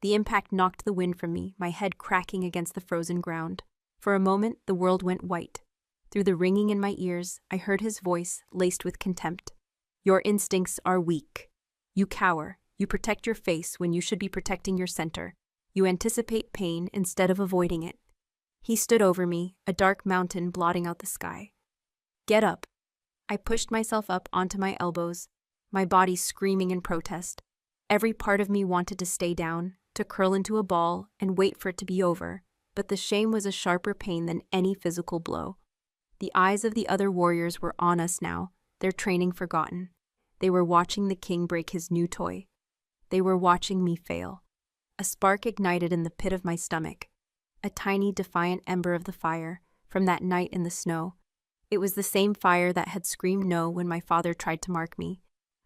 The impact knocked the wind from me, my head cracking against the frozen ground. For a moment, the world went white. Through the ringing in my ears, I heard his voice, laced with contempt. Your instincts are weak. You cower. You protect your face when you should be protecting your center. You anticipate pain instead of avoiding it. He stood over me, a dark mountain blotting out the sky. Get up. I pushed myself up onto my elbows, my body screaming in protest. Every part of me wanted to stay down, to curl into a ball and wait for it to be over, but the shame was a sharper pain than any physical blow. The eyes of the other warriors were on us now, their training forgotten. They were watching the king break his new toy. They were watching me fail. A spark ignited in the pit of my stomach, a tiny defiant ember of the fire from that night in the snow. It was the same fire that had screamed no when my father tried to mark me.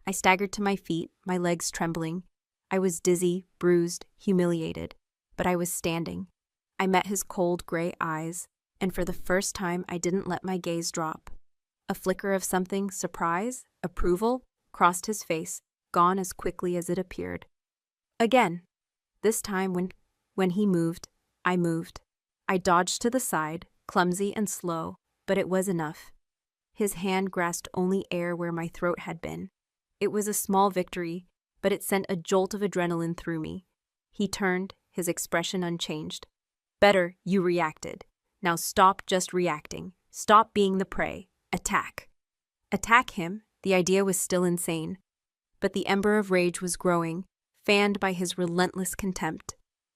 I staggered to my feet, my legs trembling. I was dizzy, bruised, humiliated, but I was standing. I met his cold, gray eyes, and for the first time I didn't let my gaze drop. A flicker of something, surprise, approval, crossed his face, gone as quickly as it appeared. Again. This time when he moved, I moved. I dodged to the side, clumsy and slow, but it was enough. His hand grasped only air where my throat had been. It was a small victory, but it sent a jolt of adrenaline through me. He turned, his expression unchanged. Better, you reacted. Now stop just reacting. Stop being the prey. Attack. Attack him? The idea was still insane. But the ember of rage was growing, fanned by his relentless contempt.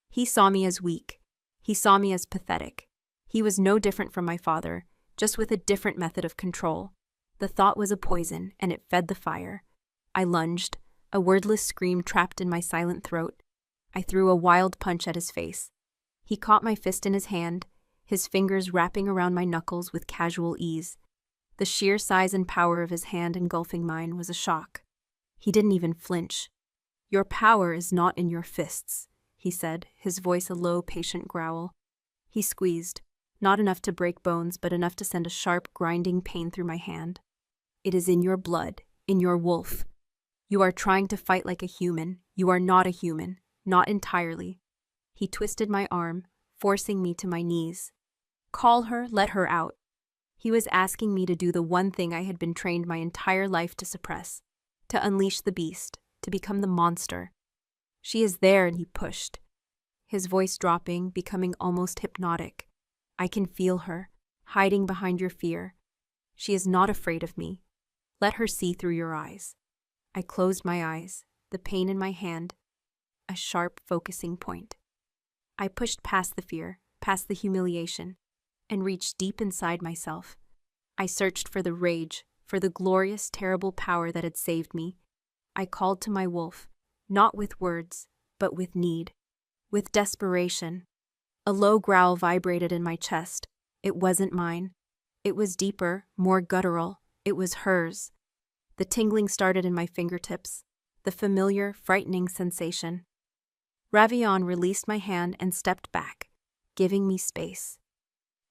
He saw me as weak. He saw me as pathetic. He was no different from my father, just with a different method of control. The thought was a poison, and it fed the fire. I lunged, a wordless scream trapped in my silent throat. I threw a wild punch at his face. He caught my fist in his hand, his fingers wrapping around my knuckles with casual ease. The sheer size and power of his hand engulfing mine was a shock. He didn't even flinch. Your power is not in your fists, he said, his voice a low, patient growl. He squeezed. Not enough to break bones, but enough to send a sharp, grinding pain through my hand. It is in your blood, in your wolf. You are trying to fight like a human. You are not a human, not entirely. He twisted my arm, forcing me to my knees. Call her, let her out. He was asking me to do the one thing I had been trained my entire life to suppress, to unleash the beast, to become the monster. She is there, and he pushed, his voice dropping, becoming almost hypnotic. I can feel her, hiding behind your fear. She is not afraid of me. Let her see through your eyes. I closed my eyes, the pain in my hand, a sharp focusing point. I pushed past the fear, past the humiliation, and reached deep inside myself. I searched for the rage, for the glorious, terrible power that had saved me. I called to my wolf, not with words, but with need, with desperation. A low growl vibrated in my chest. It wasn't mine. It was deeper, more guttural. It was hers. The tingling started in my fingertips, the familiar, frightening sensation. Ravion released my hand and stepped back, giving me space.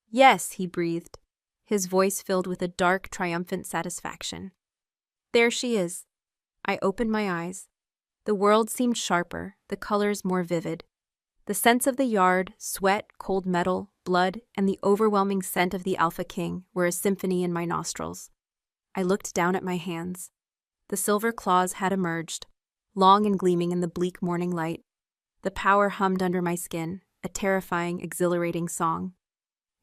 Yes, he breathed, his voice filled with a dark, triumphant satisfaction. There she is. I opened my eyes. The world seemed sharper, the colors more vivid. The scents of the yard, sweat, cold metal, blood, and the overwhelming scent of the Alpha King were a symphony in my nostrils. I looked down at my hands. The silver claws had emerged, long and gleaming in the bleak morning light. The power hummed under my skin, a terrifying, exhilarating song.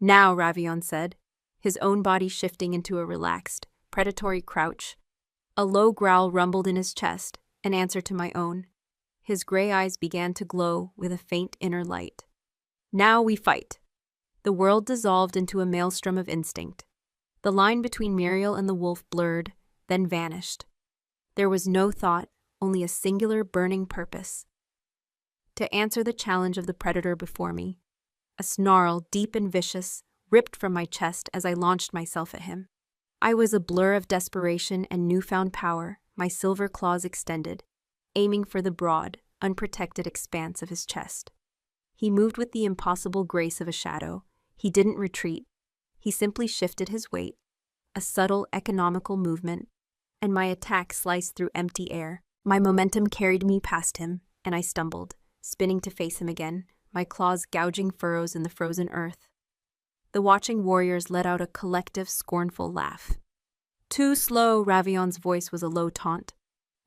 Now, Ravion said, his own body shifting into a relaxed, predatory crouch. A low growl rumbled in his chest, an answer to my own. His gray eyes began to glow with a faint inner light. Now we fight. The world dissolved into a maelstrom of instinct. The line between Muriel and the wolf blurred, then vanished. There was no thought, only a singular burning purpose. To answer the challenge of the predator before me. A snarl, deep and vicious, ripped from my chest as I launched myself at him. I was a blur of desperation and newfound power, my silver claws extended, aiming for the broad, unprotected expanse of his chest. He moved with the impossible grace of a shadow. He didn't retreat. He simply shifted his weight, a subtle, economical movement, and my attack sliced through empty air. My momentum carried me past him, and I stumbled, spinning to face him again, my claws gouging furrows in the frozen earth. The watching warriors let out a collective, scornful laugh. Too slow, Ravion's voice was a low taunt,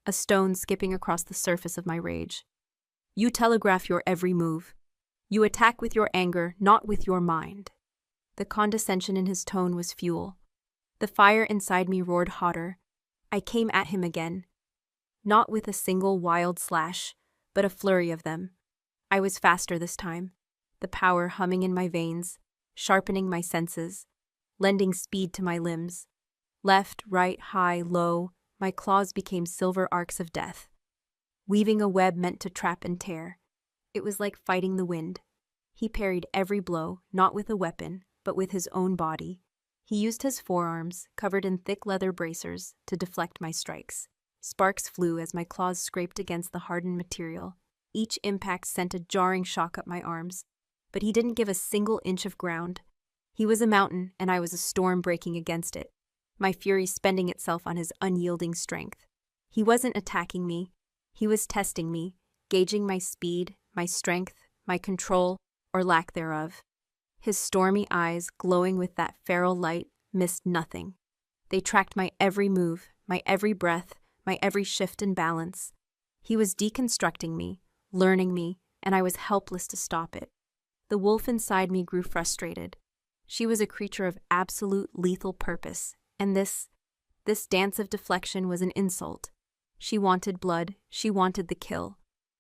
a stone skipping across the surface of my rage. You telegraph your every move. You attack with your anger, not with your mind. The condescension in his tone was fuel. The fire inside me roared hotter. I came at him again, not with a single wild slash, but a flurry of them. I was faster this time, the power humming in my veins, sharpening my senses, lending speed to my limbs. Left, right, high, low, my claws became silver arcs of death, weaving a web meant to trap and tear. It was like fighting the wind. He parried every blow, not with a weapon, but with his own body. He used his forearms, covered in thick leather bracers, to deflect my strikes. Sparks flew as my claws scraped against the hardened material. Each impact sent a jarring shock up my arms, but he didn't give a single inch of ground. He was a mountain, and I was a storm breaking against it, my fury spending itself on his unyielding strength. He wasn't attacking me. He was testing me, gauging my speed, my strength, my control, or lack thereof. His stormy eyes, glowing with that feral light, missed nothing. They tracked my every move, my every breath, my every shift and balance. He was deconstructing me, learning me, and I was helpless to stop it. The wolf inside me grew frustrated. She was a creature of absolute lethal purpose, and this dance of deflection was an insult. She wanted blood, she wanted the kill.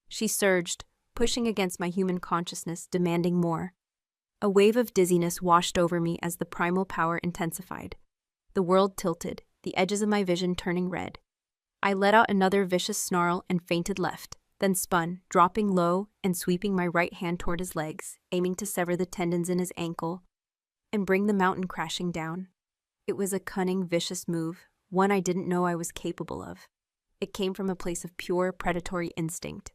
She surged, pushing against my human consciousness, demanding more. A wave of dizziness washed over me as the primal power intensified. The world tilted, the edges of my vision turning red. I let out another vicious snarl and fainted left, then spun, dropping low and sweeping my right hand toward his legs, aiming to sever the tendons in his ankle and bring the mountain crashing down. It was a cunning, vicious move, one I didn't know I was capable of. It came from a place of pure predatory instinct.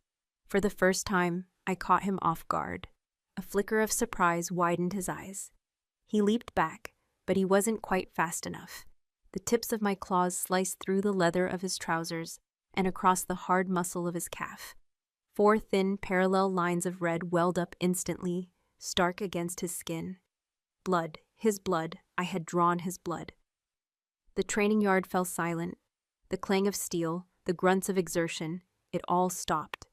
For the first time, I caught him off guard. A flicker of surprise widened his eyes. He leaped back, but he wasn't quite fast enough. The tips of my claws sliced through the leather of his trousers and across the hard muscle of his calf. 4 thin, parallel lines of red welled up instantly, stark against his skin. Blood, his blood, I had drawn his blood. The training yard fell silent. The clang of steel, the grunts of exertion, it all stopped.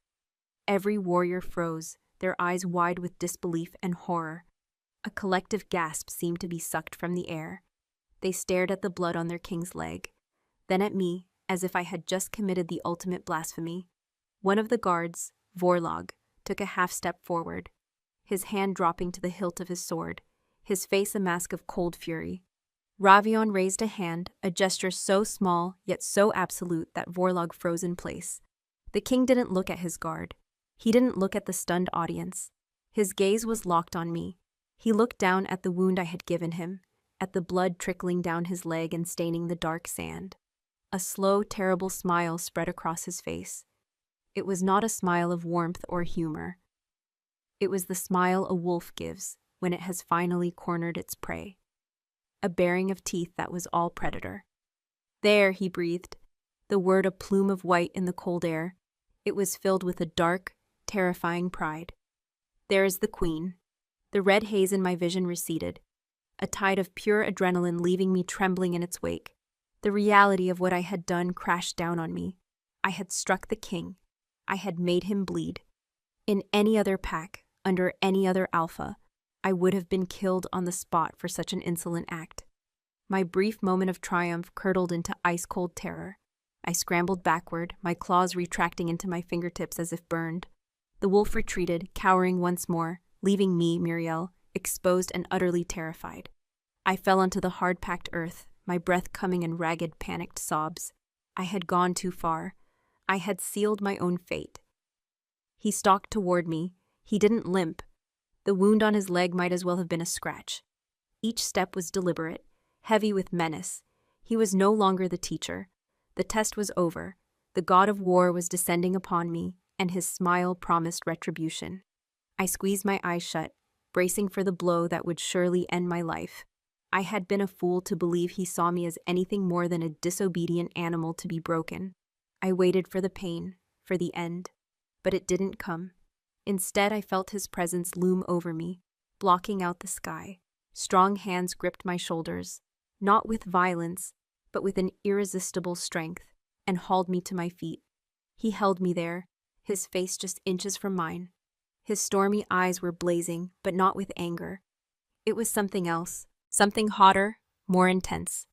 Every warrior froze, their eyes wide with disbelief and horror. A collective gasp seemed to be sucked from the air. They stared at the blood on their king's leg, then at me, as if I had just committed the ultimate blasphemy. One of the guards, Vorlog, took a half-step forward, his hand dropping to the hilt of his sword, his face a mask of cold fury. Ravion raised a hand, a gesture so small yet so absolute that Vorlog froze in place. The king didn't look at his guard. He didn't look at the stunned audience. His gaze was locked on me. He looked down at the wound I had given him, at the blood trickling down his leg and staining the dark sand. A slow, terrible smile spread across his face. It was not a smile of warmth or humor. It was the smile a wolf gives when it has finally cornered its prey. A baring of teeth that was all predator. "There," he breathed, the word a plume of white in the cold air. It was filled with a dark, terrifying pride. "There is the queen." The red haze in my vision receded, a tide of pure adrenaline leaving me trembling in its wake. The reality of what I had done crashed down on me. I had struck the king. I had made him bleed. In any other pack, under any other alpha, I would have been killed on the spot for such an insolent act. My brief moment of triumph curdled into ice-cold terror. I scrambled backward, my claws retracting into my fingertips as if burned. The wolf retreated, cowering once more, leaving me, Muriel, exposed and utterly terrified. I fell onto the hard-packed earth, my breath coming in ragged, panicked sobs. I had gone too far. I had sealed my own fate. He stalked toward me. He didn't limp. The wound on his leg might as well have been a scratch. Each step was deliberate, heavy with menace. He was no longer the teacher. The test was over. The god of war was descending upon me, and his smile promised retribution. I squeezed my eyes shut, bracing for the blow that would surely end my life. I had been a fool to believe he saw me as anything more than a disobedient animal to be broken. I waited for the pain, for the end. But it didn't come. Instead, I felt his presence loom over me, blocking out the sky. Strong hands gripped my shoulders, not with violence, but with an irresistible strength, and hauled me to my feet. He held me there, his face just inches from mine. His stormy eyes were blazing, but not with anger. It was something else, something hotter, more intense.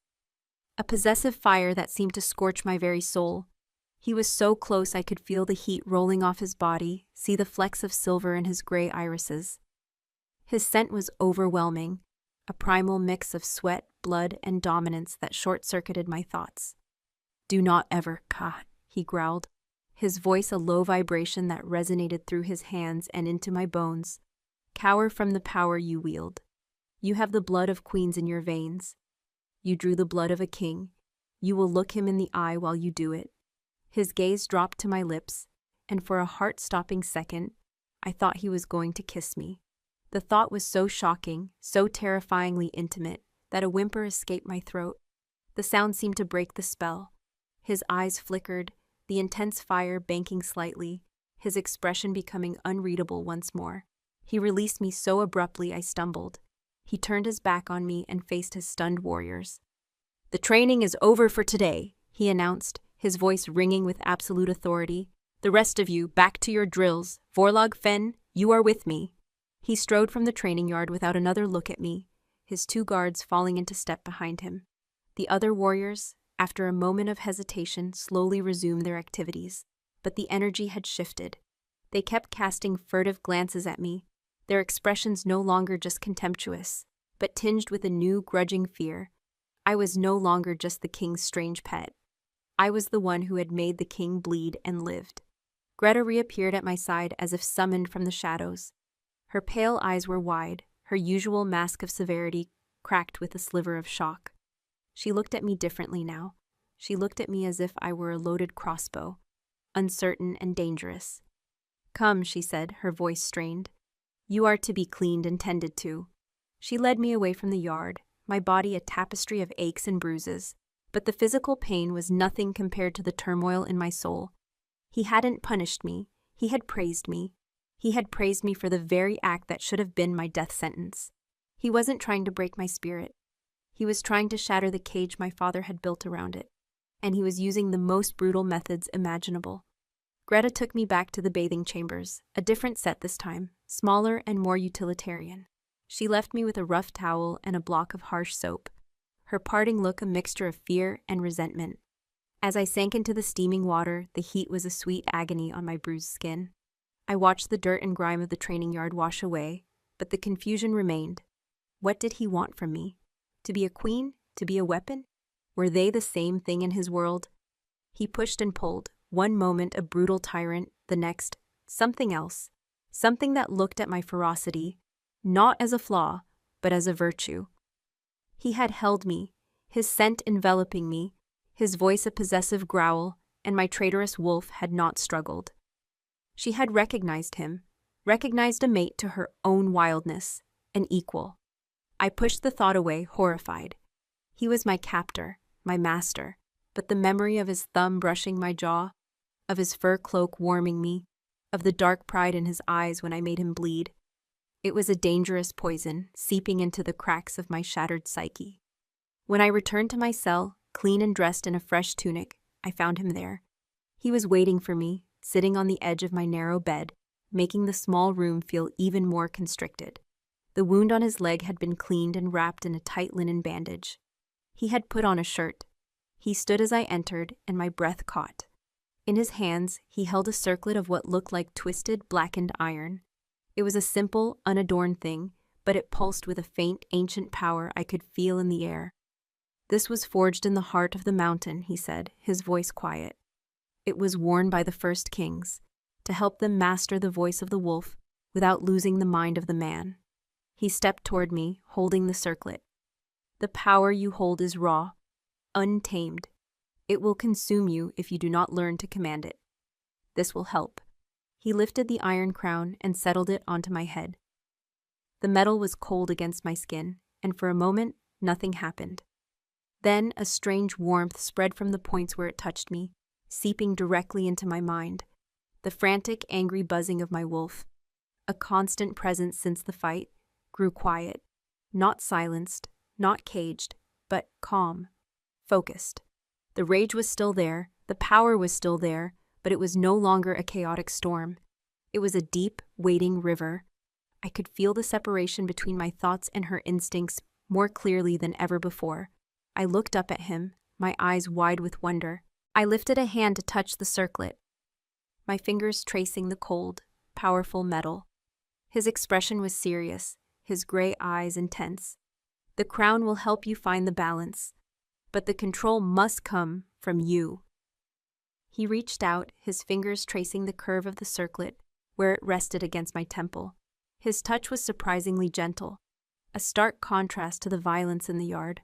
A possessive fire that seemed to scorch my very soul. He was so close I could feel the heat rolling off his body, see the flecks of silver in his gray irises. His scent was overwhelming, a primal mix of sweat, blood, and dominance that short-circuited my thoughts. "Do not ever, Ka," he growled, his voice a low vibration that resonated through his hands and into my bones. "Cower from the power you wield. You have the blood of queens in your veins. You drew the blood of a king. You will look him in the eye while you do it." His gaze dropped to my lips, and for a heart-stopping second, I thought he was going to kiss me. The thought was so shocking, so terrifyingly intimate, that a whimper escaped my throat. The sound seemed to break the spell. His eyes flickered, the intense fire banking slightly, his expression becoming unreadable once more. He released me so abruptly I stumbled. He turned his back on me and faced his stunned warriors. "The training is over for today," he announced, his voice ringing with absolute authority. "The rest of you, back to your drills. Vorlog Fen, you are with me." He strode from the training yard without another look at me, his 2 guards falling into step behind him. The other warriors, after a moment of hesitation, slowly resumed their activities, but the energy had shifted. They kept casting furtive glances at me, their expressions no longer just contemptuous, but tinged with a new, grudging fear. I was no longer just the king's strange pet. I was the one who had made the king bleed and lived. Greta reappeared at my side as if summoned from the shadows. Her pale eyes were wide, her usual mask of severity cracked with a sliver of shock. She looked at me differently now. She looked at me as if I were a loaded crossbow, uncertain and dangerous. "Come," she said, her voice strained. "You are to be cleaned and tended to." She led me away from the yard, my body a tapestry of aches and bruises. But the physical pain was nothing compared to the turmoil in my soul. He hadn't punished me. He had praised me. He had praised me for the very act that should have been my death sentence. He wasn't trying to break my spirit. He was trying to shatter the cage my father had built around it. And he was using the most brutal methods imaginable. Greta took me back to the bathing chambers, a different set this time, smaller and more utilitarian. She left me with a rough towel and a block of harsh soap, her parting look a mixture of fear and resentment. As I sank into the steaming water, the heat was a sweet agony on my bruised skin. I watched the dirt and grime of the training yard wash away, but the confusion remained. What did he want from me? To be a queen? To be a weapon? Were they the same thing in his world? He pushed and pulled, one moment a brutal tyrant, the next, something else. Something that looked at my ferocity, not as a flaw, but as a virtue. He had held me, his scent enveloping me, his voice a possessive growl, and my traitorous wolf had not struggled. She had recognized him, recognized a mate to her own wildness, an equal. I pushed the thought away, horrified. He was my captor, my master, but the memory of his thumb brushing my jaw, of his fur cloak warming me, of the dark pride in his eyes when I made him bleed. It was a dangerous poison, seeping into the cracks of my shattered psyche. When I returned to my cell, clean and dressed in a fresh tunic, I found him there. He was waiting for me, sitting on the edge of my narrow bed, making the small room feel even more constricted. The wound on his leg had been cleaned and wrapped in a tight linen bandage. He had put on a shirt. He stood as I entered, and my breath caught. In his hands, he held a circlet of what looked like twisted, blackened iron. It was a simple, unadorned thing, but it pulsed with a faint, ancient power I could feel in the air. This was forged in the heart of the mountain, he said, his voice quiet. It was worn by the first kings, to help them master the voice of the wolf without losing the mind of the man. He stepped toward me, holding the circlet. The power you hold is raw, untamed. It will consume you if you do not learn to command it. This will help. He lifted the iron crown and settled it onto my head. The metal was cold against my skin, and for a moment, nothing happened. Then a strange warmth spread from the points where it touched me, seeping directly into my mind. The frantic, angry buzzing of my wolf, a constant presence since the fight, grew quiet, not silenced, not caged, but calm, focused. The rage was still there, the power was still there, but it was no longer a chaotic storm. It was a deep, waiting river. I could feel the separation between my thoughts and her instincts more clearly than ever before. I looked up at him, my eyes wide with wonder. I lifted a hand to touch the circlet, my fingers tracing the cold, powerful metal. His expression was serious, his gray eyes intense. The crown will help you find the balance, but the control must come from you. He reached out, his fingers tracing the curve of the circlet where it rested against my temple. His touch was surprisingly gentle, a stark contrast to the violence in the yard.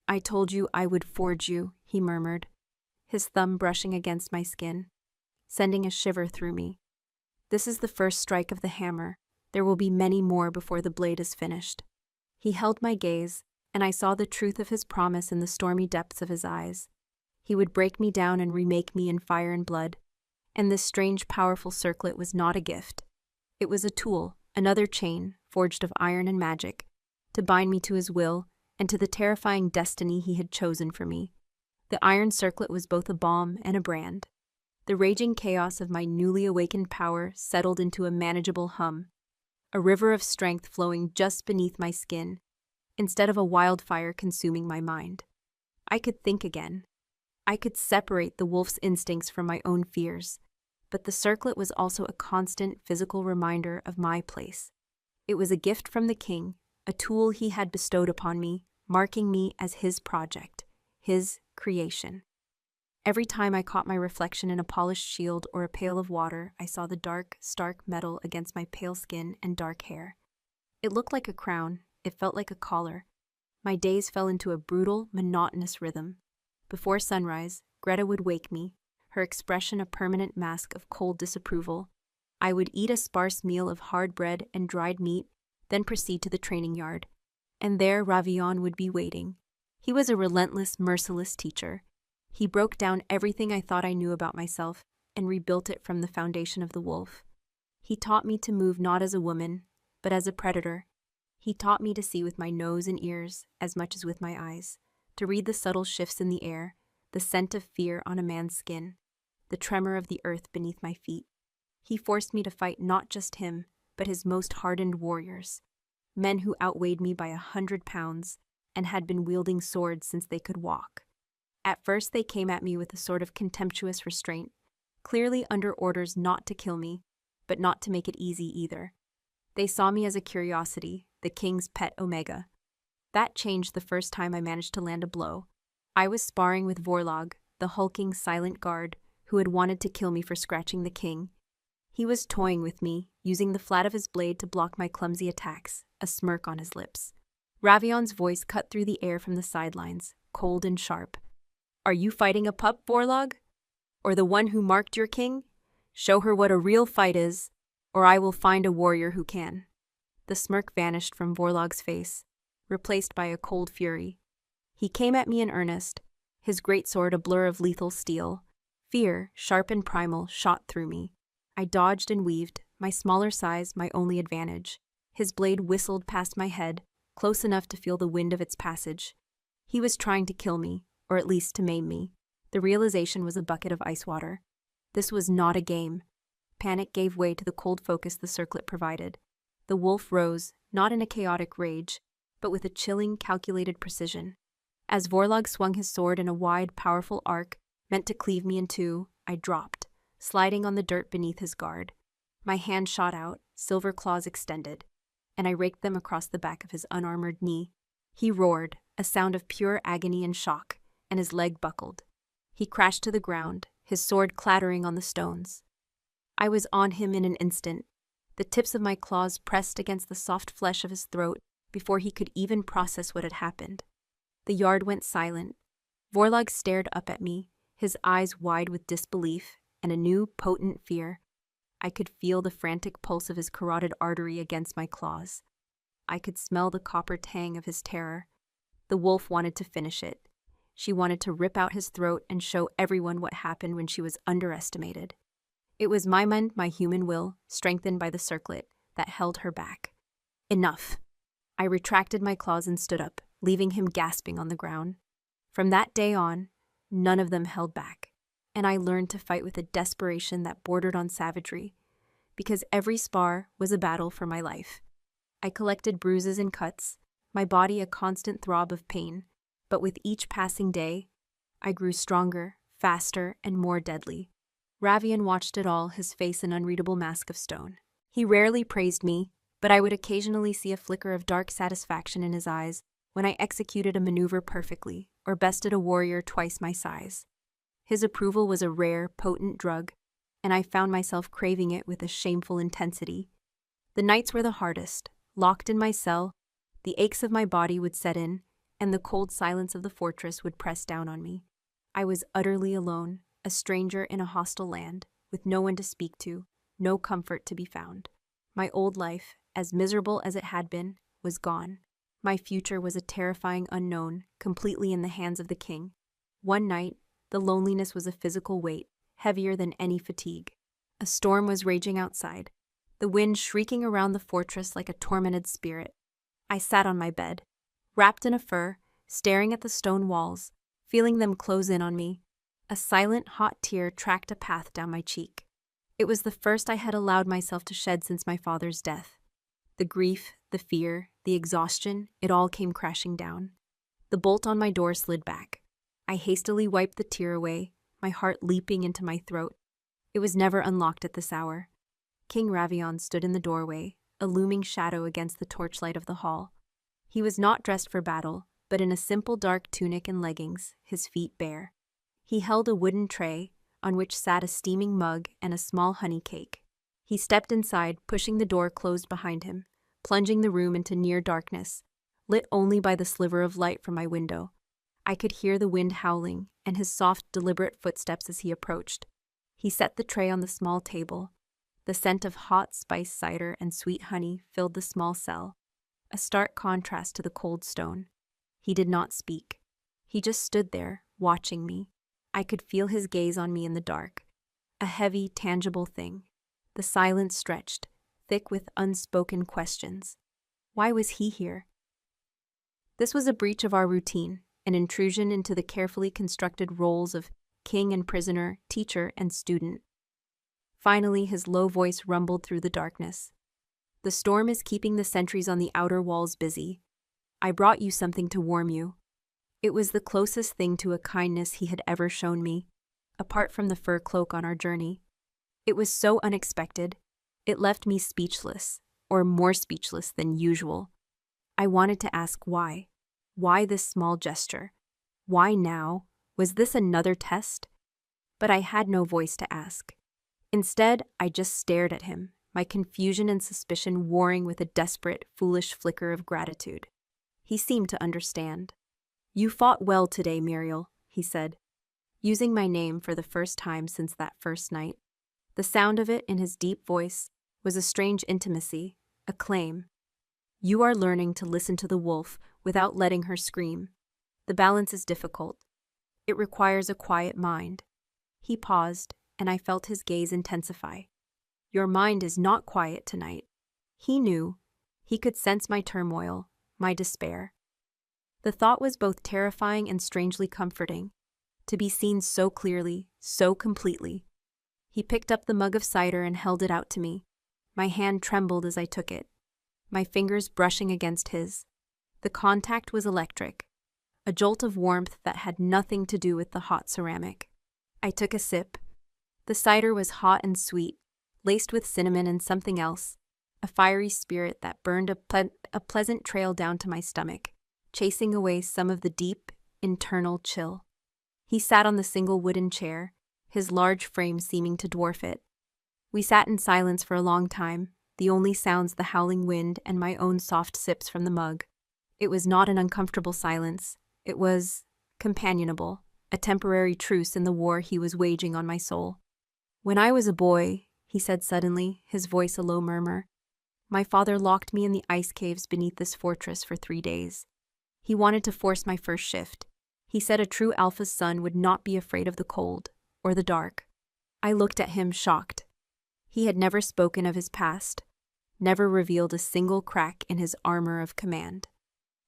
I told you I would forge you, he murmured, his thumb brushing against my skin, sending a shiver through me. This is the first strike of the hammer. There will be many more before the blade is finished. He held my gaze, and I saw the truth of his promise in the stormy depths of his eyes. He would break me down and remake me in fire and blood. And this strange, powerful circlet was not a gift. It was a tool, another chain, forged of iron and magic, to bind me to his will and to the terrifying destiny he had chosen for me. The iron circlet was both a balm and a brand. The raging chaos of my newly awakened power settled into a manageable hum, a river of strength flowing just beneath my skin, instead of a wildfire consuming my mind. I could think again. I could separate the wolf's instincts from my own fears, but the circlet was also a constant physical reminder of my place. It was a gift from the king, a tool he had bestowed upon me, marking me as his project, his creation. Every time I caught my reflection in a polished shield or a pail of water, I saw the dark, stark metal against my pale skin and dark hair. It looked like a crown, it felt like a collar. My days fell into a brutal, monotonous rhythm. Before sunrise, Greta would wake me, her expression a permanent mask of cold disapproval. I would eat a sparse meal of hard bread and dried meat, then proceed to the training yard. And there Ravion would be waiting. He was a relentless, merciless teacher. He broke down everything I thought I knew about myself and rebuilt it from the foundation of the wolf. He taught me to move not as a woman, but as a predator. He taught me to see with my nose and ears as much as with my eyes, to read the subtle shifts in the air, the scent of fear on a man's skin, the tremor of the earth beneath my feet. He forced me to fight not just him, but his most hardened warriors, men who outweighed me by 100 pounds and had been wielding swords since they could walk. At first they came at me with a sort of contemptuous restraint, clearly under orders not to kill me, but not to make it easy either. They saw me as a curiosity, the king's pet omega. That changed the first time I managed to land a blow. I was sparring with Vorlog, the hulking, silent guard, who had wanted to kill me for scratching the king. He was toying with me, using the flat of his blade to block my clumsy attacks, a smirk on his lips. Ravion's voice cut through the air from the sidelines, cold and sharp. "Are you fighting a pup, Vorlog? Or the one who marked your king? Show her what a real fight is, or I will find a warrior who can." The smirk vanished from Vorlog's face, replaced by a cold fury. He came at me in earnest, his greatsword a blur of lethal steel. Fear, sharp and primal, shot through me. I dodged and weaved, my smaller size my only advantage. His blade whistled past my head, close enough to feel the wind of its passage. He was trying to kill me, or at least to maim me. The realization was a bucket of ice water. This was not a game. Panic gave way to the cold focus the circlet provided. The wolf rose, not in a chaotic rage, but with a chilling, calculated precision. As Vorlog swung his sword in a wide, powerful arc, meant to cleave me in two, I dropped, sliding on the dirt beneath his guard. My hand shot out, silver claws extended, and I raked them across the back of his unarmored knee. He roared, a sound of pure agony and shock, and his leg buckled. He crashed to the ground, his sword clattering on the stones. I was on him in an instant, the tips of my claws pressed against the soft flesh of his throat before he could even process what had happened. The yard went silent. Vorlog stared up at me, his eyes wide with disbelief and a new, potent fear. I could feel the frantic pulse of his carotid artery against my claws. I could smell the copper tang of his terror. The wolf wanted to finish it. She wanted to rip out his throat and show everyone what happened when she was underestimated. It was my mind, my human will, strengthened by the circlet, that held her back. Enough. I retracted my claws and stood up, leaving him gasping on the ground. From that day on, none of them held back, and I learned to fight with a desperation that bordered on savagery, because every spar was a battle for my life. I collected bruises and cuts, my body a constant throb of pain, but with each passing day, I grew stronger, faster, and more deadly. Ravion watched it all, his face an unreadable mask of stone. He rarely praised me, but I would occasionally see a flicker of dark satisfaction in his eyes when I executed a maneuver perfectly or bested a warrior twice my size. His approval was a rare, potent drug, and I found myself craving it with a shameful intensity. The nights were the hardest. Locked in my cell, the aches of my body would set in, and the cold silence of the fortress would press down on me. I was utterly alone, a stranger in a hostile land, with no one to speak to, no comfort to be found. My old life, as miserable as it had been, was gone. My future was a terrifying unknown, completely in the hands of the king. One night, the loneliness was a physical weight, heavier than any fatigue. A storm was raging outside, the wind shrieking around the fortress like a tormented spirit. I sat on my bed, wrapped in a fur, staring at the stone walls, feeling them close in on me. A silent, hot tear tracked a path down my cheek. It was the first I had allowed myself to shed since my father's death. The grief, the fear, the exhaustion, it all came crashing down. The bolt on my door slid back. I hastily wiped the tear away, my heart leaping into my throat. It was never unlocked at this hour. King Ravion stood in the doorway, a looming shadow against the torchlight of the hall. He was not dressed for battle, but in a simple dark tunic and leggings, his feet bare. He held a wooden tray, on which sat a steaming mug and a small honey cake. He stepped inside, pushing the door closed behind him, plunging the room into near darkness, lit only by the sliver of light from my window. I could hear the wind howling and his soft, deliberate footsteps as he approached. He set the tray on the small table. The scent of hot spiced cider and sweet honey filled the small cell. a stark contrast to the cold stone. He did not speak. He just stood there, watching me. I could feel his gaze on me in the dark. A heavy, tangible thing. The silence stretched, thick with unspoken questions. Why was he here? This was a breach of our routine, an intrusion into the carefully constructed roles of king and prisoner, teacher and student. Finally, his low voice rumbled through the darkness. The storm is keeping the sentries on the outer walls busy. I brought you something to warm you. It was the closest thing to a kindness he had ever shown me, apart from the fur cloak on our journey. It was so unexpected. It left me speechless, or more speechless than usual. I wanted to ask why. Why this small gesture? Why now? Was this another test? But I had no voice to ask. Instead, I just stared at him, my confusion and suspicion warring with a desperate, foolish flicker of gratitude. He seemed to understand. "You fought well today, Muriel," he said, using my name for the first time since that first night. The sound of it in his deep voice was a strange intimacy, a claim. "You are learning to listen to the wolf without letting her scream. The balance is difficult. It requires a quiet mind." He paused, and I felt his gaze intensify. "Your mind is not quiet tonight." He knew. He could sense my turmoil, my despair. The thought was both terrifying and strangely comforting, to be seen so clearly, so completely. He picked up the mug of cider and held it out to me. My hand trembled as I took it, my fingers brushing against his. The contact was electric, a jolt of warmth that had nothing to do with the hot ceramic. I took a sip. The cider was hot and sweet, laced with cinnamon and something else, a fiery spirit that burned a pleasant trail down to my stomach, chasing away some of the deep, internal chill. He sat on the single wooden chair, his large frame seeming to dwarf it. We sat in silence for a long time, the only sounds the howling wind and my own soft sips from the mug. It was not an uncomfortable silence. It was companionable, a temporary truce in the war he was waging on my soul. "When I was a boy," he said suddenly, his voice a low murmur, "my father locked me in the ice caves beneath this fortress for 3 days. He wanted to force my first shift. He said a true alpha's son would not be afraid of the cold or the dark." I looked at him, shocked. He had never spoken of his past, never revealed a single crack in his armor of command.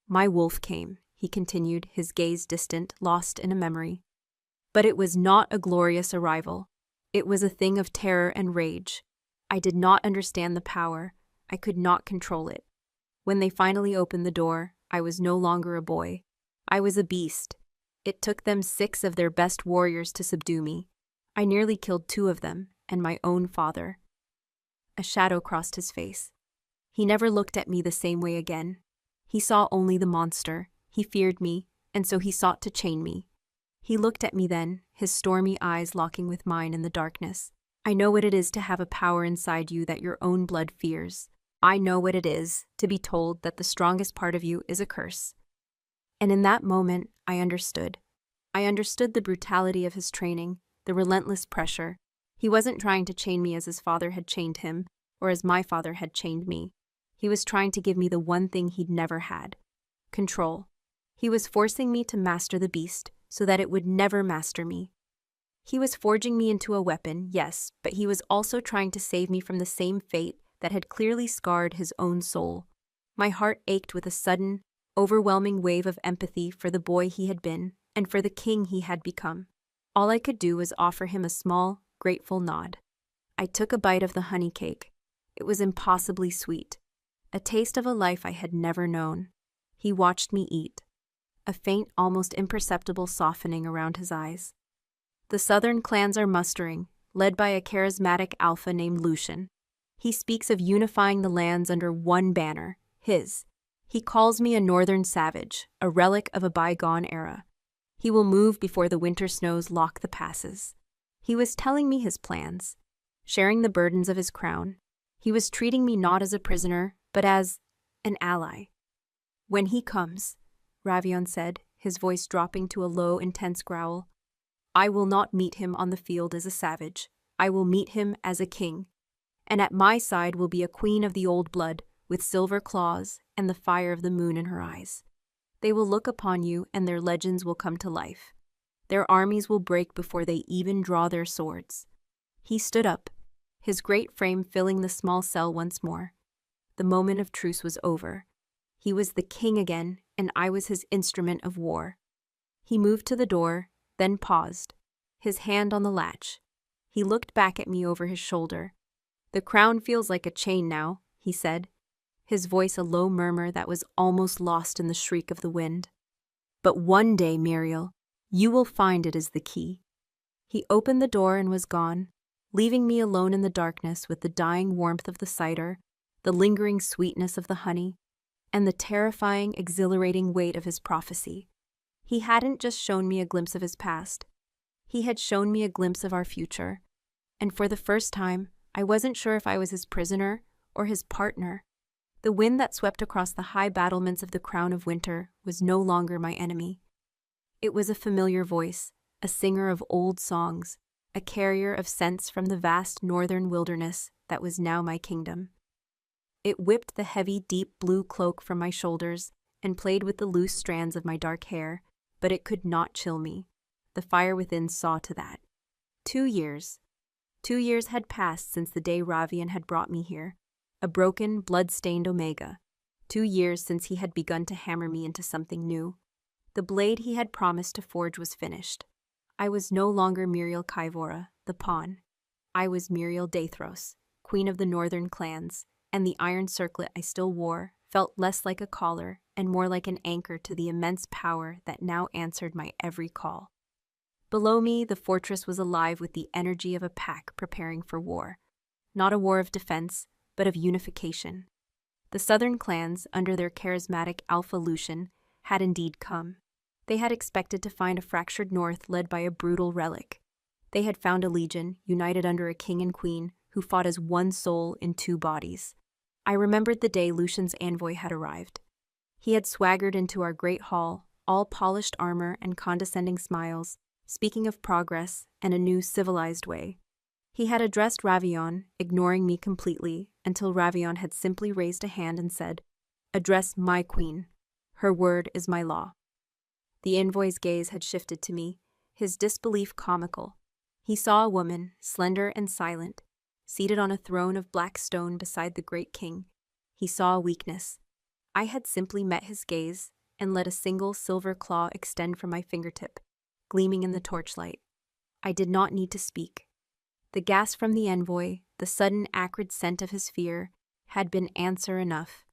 "My wolf came," he continued, his gaze distant, lost in a memory. "But it was not a glorious arrival. It was a thing of terror and rage. I did not understand the power. I could not control it. When they finally opened the door, I was no longer a boy. I was a beast. It took them 6 of their best warriors to subdue me. I nearly killed 2 of them, and my own father." A shadow crossed his face. He never looked at me the same way again. He saw only the monster. He feared me, and so he sought to chain me. He looked at me then, his stormy eyes locking with mine in the darkness. "I know what it is to have a power inside you that your own blood fears. I know what it is to be told that the strongest part of you is a curse." And in that moment, I understood. I understood the brutality of his training, the relentless pressure. He wasn't trying to chain me as his father had chained him, or as my father had chained me. He was trying to give me the one thing he'd never had: control. He was forcing me to master the beast so that it would never master me. He was forging me into a weapon, yes, but he was also trying to save me from the same fate that had clearly scarred his own soul. My heart ached with a sudden, overwhelming wave of empathy for the boy he had been and for the king he had become. All I could do was offer him a small, grateful nod. I took a bite of the honey cake. It was impossibly sweet, a taste of a life I had never known. He watched me eat, a faint, almost imperceptible softening around his eyes. "The southern clans are mustering, led by a charismatic alpha named Lucian. He speaks of unifying the lands under one banner, his. He calls me a northern savage, a relic of a bygone era. He will move before the winter snows lock the passes." He was telling me his plans, sharing the burdens of his crown. He was treating me not as a prisoner, but as an ally. "When he comes," Ravion said, his voice dropping to a low, intense growl, "I will not meet him on the field as a savage. I will meet him as a king. And at my side will be a queen of the old blood, with silver claws and the fire of the moon in her eyes. They will look upon you, and their legends will come to life. Their armies will break before they even draw their swords." He stood up, his great frame filling the small cell once more. The moment of truce was over. He was the king again, and I was his instrument of war. He moved to the door, then paused, his hand on the latch. He looked back at me over his shoulder. "The crown feels like a chain now," he said, his voice a low murmur that was almost lost in the shriek of the wind. "But one day, Muriel, you will find it is the key." He opened the door and was gone, leaving me alone in the darkness with the dying warmth of the cider, the lingering sweetness of the honey, and the terrifying, exhilarating weight of his prophecy. He hadn't just shown me a glimpse of his past. He had shown me a glimpse of our future, and for the first time, I wasn't sure if I was his prisoner or his partner. The wind that swept across the high battlements of the crown of winter was no longer my enemy. It was a familiar voice, a singer of old songs, a carrier of scents from the vast northern wilderness that was now my kingdom. It whipped the heavy, deep blue cloak from my shoulders and played with the loose strands of my dark hair, but it could not chill me. The fire within saw to that. 2 years. 2 years had passed since the day Ravian had brought me here, a broken, blood-stained Omega. 2 years since he had begun to hammer me into something new. The blade he had promised to forge was finished. I was no longer Muriel Kaivora, the pawn. I was Muriel Dathros, queen of the northern clans, and the iron circlet I still wore felt less like a collar and more like an anchor to the immense power that now answered my every call. Below me, the fortress was alive with the energy of a pack preparing for war. Not a war of defense, but of unification. The southern clans, under their charismatic Alpha Lucian, had indeed come. They had expected to find a fractured north led by a brutal relic. They had found a legion, united under a king and queen, who fought as one soul in 2 bodies. I remembered the day Lucian's envoy had arrived. He had swaggered into our great hall, all polished armor and condescending smiles, speaking of progress and a new civilized way. He had addressed Ravion, ignoring me completely, until Ravion had simply raised a hand and said, "Address my queen. Her word is my law." The envoy's gaze had shifted to me, his disbelief comical. He saw a woman, slender and silent, seated on a throne of black stone beside the great king. He saw a weakness. I had simply met his gaze and let a single silver claw extend from my fingertip, gleaming in the torchlight. I did not need to speak. The gas from the envoy, the sudden acrid scent of his fear, had been answer enough.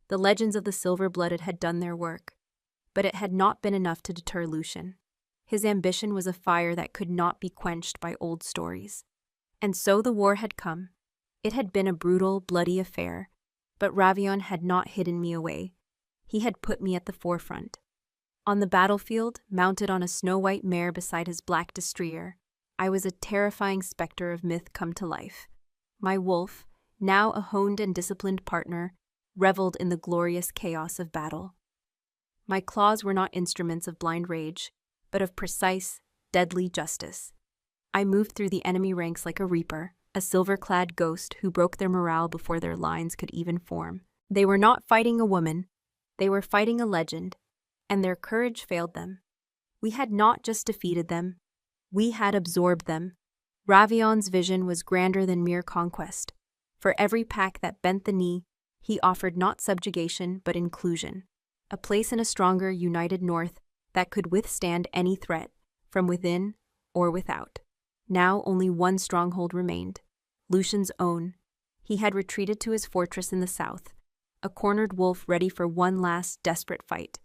The legends of the silver-blooded had done their work, but it had not been enough to deter Lucian. His ambition was a fire that could not be quenched by old stories. And so the war had come. It had been a brutal, bloody affair, but Ravion had not hidden me away. He had put me at the forefront. On the battlefield, mounted on a snow-white mare beside his black destrier, I was a terrifying specter of myth come to life. My wolf, now a honed and disciplined partner, reveled in the glorious chaos of battle. My claws were not instruments of blind rage, but of precise, deadly justice. I moved through the enemy ranks like a reaper, a silver-clad ghost who broke their morale before their lines could even form. They were not fighting a woman, they were fighting a legend, and their courage failed them. We had not just defeated them, we had absorbed them. Ravion's vision was grander than mere conquest. For every pack that bent the knee, he offered not subjugation but inclusion, a place in a stronger, united North that could withstand any threat, from within or without. Now only one stronghold remained, Lucian's own. He had retreated to his fortress in the south, a cornered wolf ready for one last desperate fight,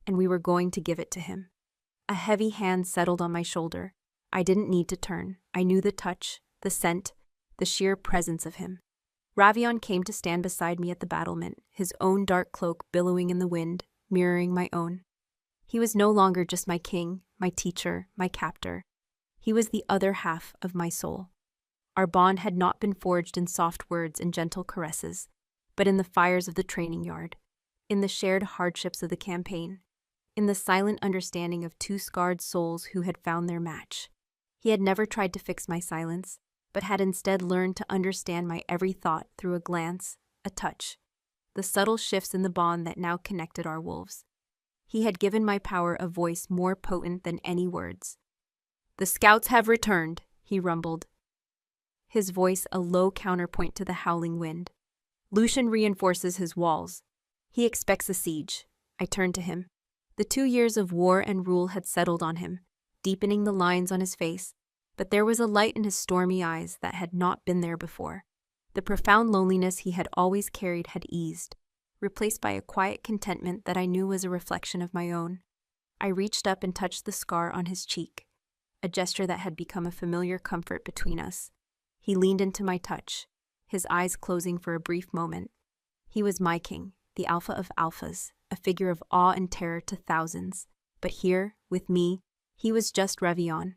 and we were going to give it to him. A heavy hand settled on my shoulder. I didn't need to turn. I knew the touch, the scent, the sheer presence of him. Ravion came to stand beside me at the battlement, his own dark cloak billowing in the wind, mirroring my own. He was no longer just my king, my teacher, my captor. He was the other half of my soul. Our bond had not been forged in soft words and gentle caresses, but in the fires of the training yard, in the shared hardships of the campaign, in the silent understanding of 2 scarred souls who had found their match. He had never tried to fix my silence, but had instead learned to understand my every thought through a glance, a touch. the subtle shifts in the bond that now connected our wolves. He had given my power a voice more potent than any words. "The scouts have returned," he rumbled, his voice a low counterpoint to the howling wind. "Lucian reinforces his walls. He expects a siege." I turned to him. The 2 years of war and rule had settled on him, deepening the lines on his face, but there was a light in his stormy eyes that had not been there before. The profound loneliness he had always carried had eased, replaced by a quiet contentment that I knew was a reflection of my own. I reached up and touched the scar on his cheek, a gesture that had become a familiar comfort between us. He leaned into my touch, his eyes closing for a brief moment. He was my king, the alpha of alphas, a figure of awe and terror to thousands. But here, with me, he was just Revion,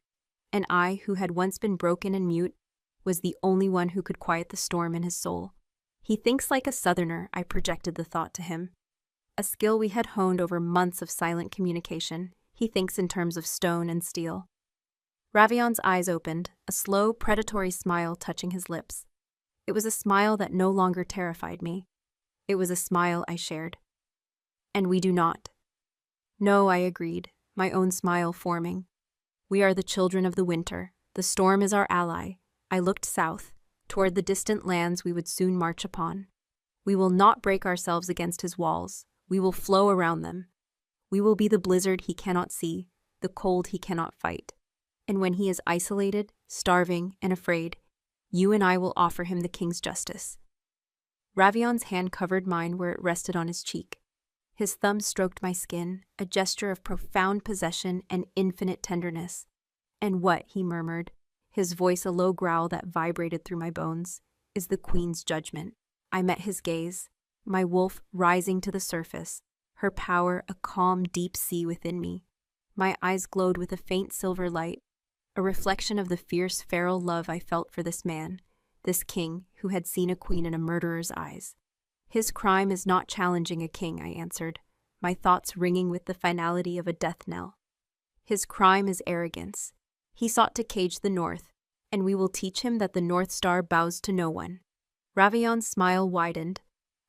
and I, who had once been broken and mute, was the only one who could quiet the storm in his soul. "He thinks like a southerner," I projected the thought to him. A skill we had honed over months of silent communication. He thinks in terms of stone and steel. Ravion's eyes opened, a slow, predatory smile touching his lips. It was a smile that no longer terrified me. It was a smile I shared. "And we do not." "No," I agreed, my own smile forming. "We are the children of the winter. The storm is our ally." I looked south, toward the distant lands we would soon march upon. "We will not break ourselves against his walls. We will flow around them. We will be the blizzard he cannot see, the cold he cannot fight. And when he is isolated, starving, and afraid, you and I will offer him the king's justice." Ravion's hand covered mine where it rested on his cheek. His thumb stroked my skin, a gesture of profound possession and infinite tenderness. "And what," he murmured, his voice a low growl that vibrated through my bones, "is the queen's judgment?" I met his gaze, my wolf rising to the surface, her power a calm, deep sea within me. My eyes glowed with a faint silver light, a reflection of the fierce, feral love I felt for this man, this king who had seen a queen in a murderer's eyes. "His crime is not challenging a king," I answered, my thoughts ringing with the finality of a death knell. "His crime is arrogance. He sought to cage the North, and we will teach him that the North Star bows to no one." Ravion's smile widened,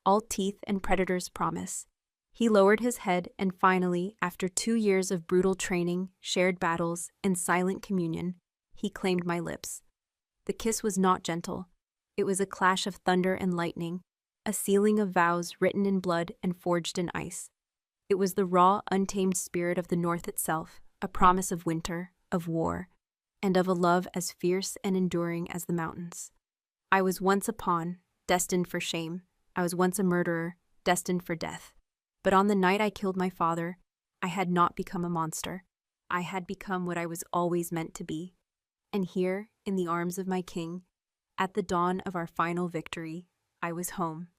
all teeth and predator's promise. He lowered his head and finally, after 2 years of brutal training, shared battles, and silent communion, he claimed my lips. The kiss was not gentle. It was a clash of thunder and lightning, a sealing of vows written in blood and forged in ice. It was the raw, untamed spirit of the North itself, a promise of winter, of war, and of a love as fierce and enduring as the mountains. I was once a pawn, destined for shame. I was once a murderer, destined for death. But on the night I killed my father, I had not become a monster. I had become what I was always meant to be. And here, in the arms of my king, at the dawn of our final victory, I was home.